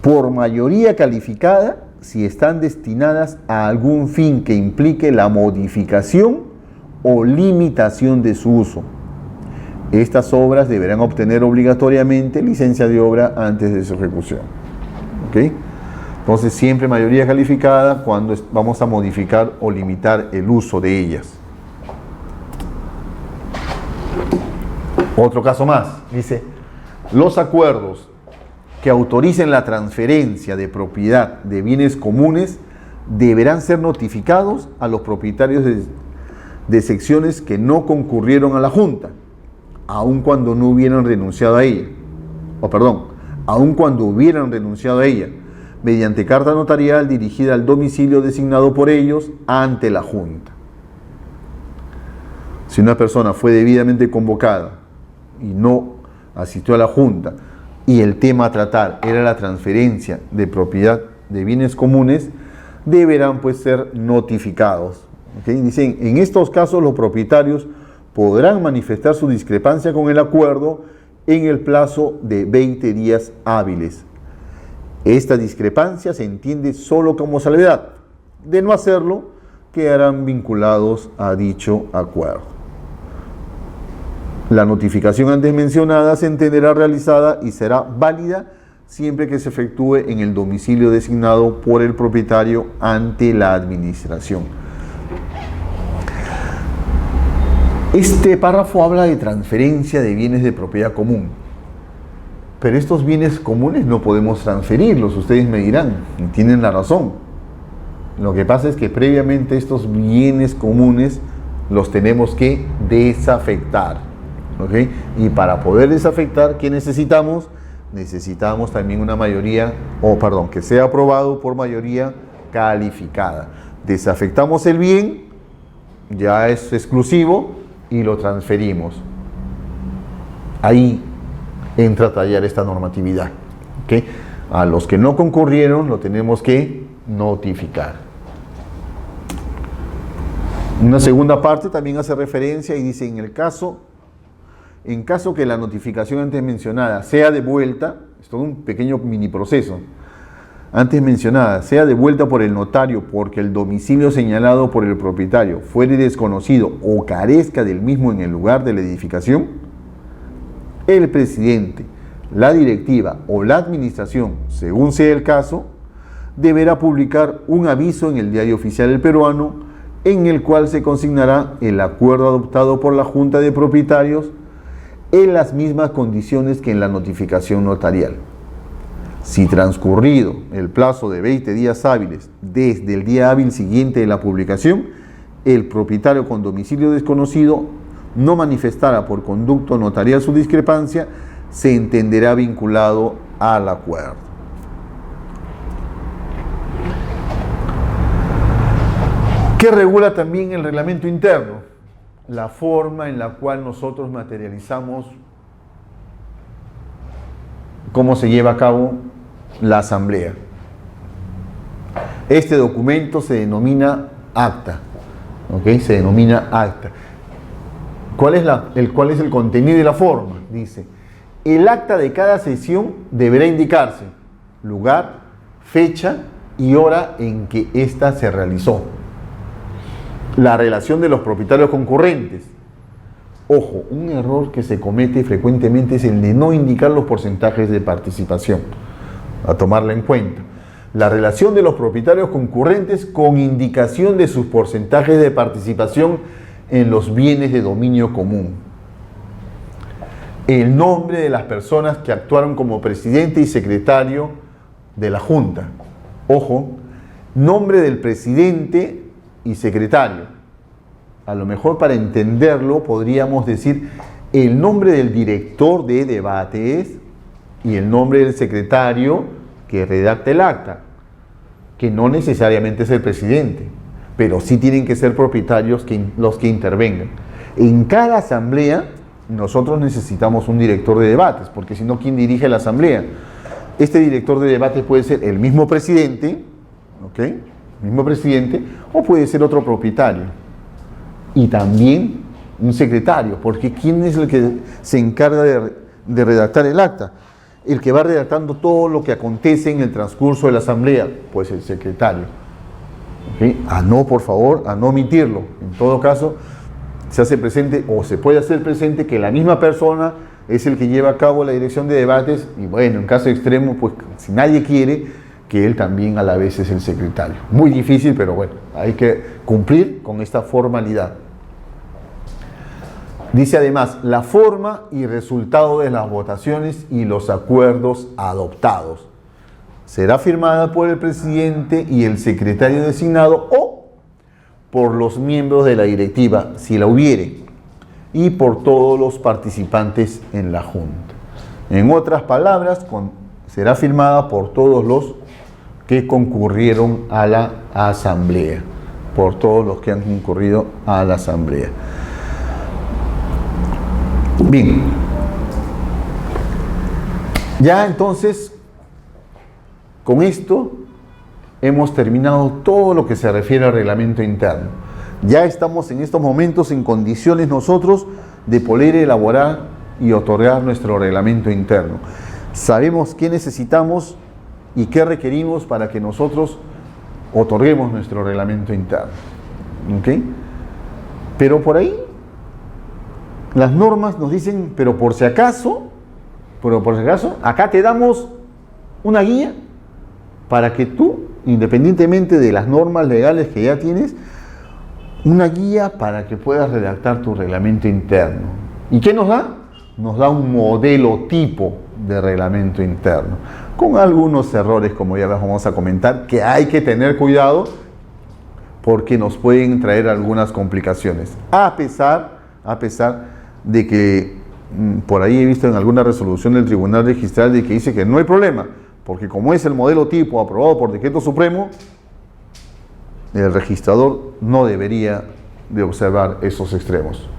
por mayoría calificada, si están destinadas a algún fin que implique la modificación o limitación de su uso. Estas obras deberán obtener obligatoriamente licencia de obra antes de su ejecución. ¿Ok? Entonces, siempre mayoría calificada cuando vamos a modificar o limitar el uso de ellas. Otro caso más, dice: los acuerdos que autoricen la transferencia de propiedad de bienes comunes deberán ser notificados a los propietarios de secciones que no concurrieron a la Junta, aun cuando no hubieran renunciado a ella, aun cuando hubieran renunciado a ella, mediante carta notarial dirigida al domicilio designado por ellos ante la Junta. Si una persona fue debidamente convocada y no asistió a la Junta, y el tema a tratar era la transferencia de propiedad de bienes comunes, deberán pues ser notificados. ¿Okay? Dicen, en estos casos los propietarios podrán manifestar su discrepancia con el acuerdo en el plazo de 20 días hábiles. Esta discrepancia se entiende solo como salvedad. De no hacerlo, quedarán vinculados a dicho acuerdo. La notificación antes mencionada se entenderá realizada y será válida siempre que se efectúe en el domicilio designado por el propietario ante la administración. Este párrafo habla de transferencia de bienes de propiedad común. Pero estos bienes comunes no podemos transferirlos, ustedes me dirán, y tienen la razón. Lo que pasa es que previamente estos bienes comunes los tenemos que desafectar. ¿Okay? Y para poder desafectar, ¿qué necesitamos? Necesitamos también una mayoría, que sea aprobado por mayoría calificada. Desafectamos el bien, ya es exclusivo, y lo transferimos. Ahí entra a tallar esta normatividad. ¿Okay? A los que no concurrieron lo tenemos que notificar. Una segunda parte también hace referencia y dice: en caso que la notificación antes mencionada sea devuelta, es todo un pequeño mini proceso, antes mencionada, sea devuelta por el notario porque el domicilio señalado por el propietario fuere desconocido o carezca del mismo en el lugar de la edificación, el presidente, la directiva o la administración, según sea el caso, deberá publicar un aviso en el Diario Oficial del Peruano en el cual se consignará el acuerdo adoptado por la Junta de Propietarios en las mismas condiciones que en la notificación notarial. Si transcurrido el plazo de 20 días hábiles desde el día hábil siguiente de la publicación, el propietario con domicilio desconocido no manifestara por conducto notarial su discrepancia, se entenderá vinculado al acuerdo. ¿Qué regula también el reglamento interno? La forma en la cual nosotros materializamos cómo se lleva a cabo la asamblea. Este documento se denomina acta. ¿Ok? Se denomina acta. ¿Cuál es el contenido y la forma? Dice, el acta de cada sesión deberá indicarse lugar, fecha y hora en que ésta se realizó. La relación de los propietarios concurrentes. Ojo, un error que se comete frecuentemente es el de no indicar los porcentajes de participación, a tomarla en cuenta. La relación de los propietarios concurrentes con indicación de sus porcentajes de participación en los bienes de dominio común. El nombre de las personas que actuaron como presidente y secretario de la Junta. Ojo, nombre del presidente y secretario. A lo mejor para entenderlo podríamos decir el nombre del director de debates y el nombre del secretario que redacta el acta, que no necesariamente es el presidente, pero sí tienen que ser propietarios los que intervengan. En cada asamblea nosotros necesitamos un director de debates, porque si no, ¿quién dirige la asamblea? Este director de debates puede ser el mismo presidente, ¿ok? El mismo presidente, o puede ser otro propietario. Y también un secretario, porque ¿quién es el que se encarga de redactar el acta? El que va redactando todo lo que acontece en el transcurso de la asamblea, pues el secretario. ¿Okay? Por favor, a no omitirlo. En todo caso, se hace presente o se puede hacer presente que la misma persona es el que lleva a cabo la dirección de debates y bueno, en caso extremo, pues si nadie quiere, que él también a la vez es el secretario. Muy difícil, pero bueno, hay que cumplir con esta formalidad. Dice además, la forma y resultado de las votaciones y los acuerdos adoptados. Será firmada por el presidente y el secretario designado o por los miembros de la directiva, si la hubiere, y por todos los participantes en la Junta. En otras palabras, será firmada por todos los que concurrieron a la asamblea, por todos los que han concurrido a la asamblea. Bien, ya entonces, con esto hemos terminado todo lo que se refiere al reglamento interno. Ya estamos en estos momentos en condiciones nosotros de poder elaborar y otorgar nuestro reglamento interno. Sabemos qué necesitamos y qué requerimos para que nosotros otorguemos nuestro reglamento interno. ¿Ok? Pero por ahí las normas nos dicen, pero por si acaso, acá te damos una guía para que tú, independientemente de las normas legales que ya tienes, una guía para que puedas redactar tu reglamento interno. ¿Y qué nos da? Nos da un modelo tipo de reglamento interno, con algunos errores, como ya les vamos a comentar, que hay que tener cuidado porque nos pueden traer algunas complicaciones, a pesar de que por ahí he visto en alguna resolución del Tribunal Registral de que dice que no hay problema, porque como es el modelo tipo aprobado por decreto supremo, el registrador no debería de observar esos extremos.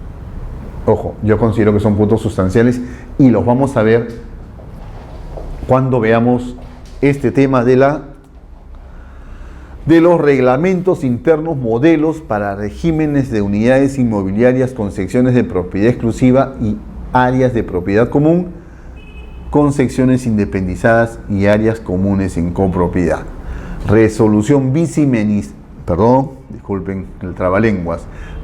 Ojo, yo considero que son puntos sustanciales y los vamos a ver cuando veamos este tema de los reglamentos internos modelos para regímenes de unidades inmobiliarias con secciones de propiedad exclusiva y áreas de propiedad común, con secciones independizadas y áreas comunes en copropiedad. Resolución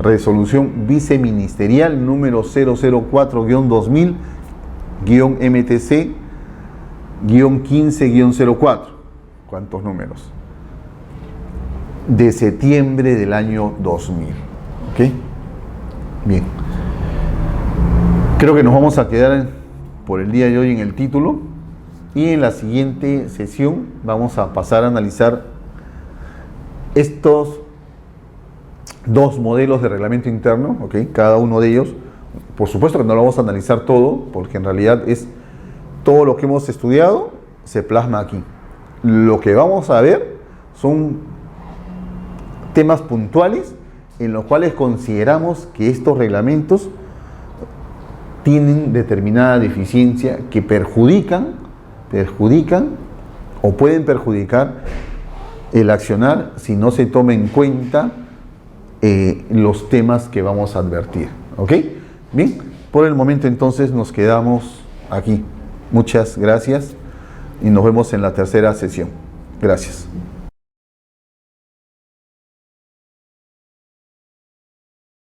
Resolución viceministerial número 004-2000-MTC-15-04. ¿Cuántos números? De septiembre del año 2000. ¿Ok? Bien. Creo que nos vamos a quedar por el día de hoy en el título y en la siguiente sesión vamos a pasar a analizar estos dos modelos de reglamento interno, ¿ok? Cada uno de ellos. Por supuesto que no lo vamos a analizar todo, porque en realidad es todo lo que hemos estudiado se plasma aquí. Lo que vamos a ver son temas puntuales en los cuales consideramos que estos reglamentos tienen determinada deficiencia que perjudican o pueden perjudicar el accionar si no se toma en cuenta los temas que vamos a advertir. ¿Ok? Bien, por el momento entonces nos quedamos aquí. Muchas gracias y nos vemos en la tercera sesión. Gracias.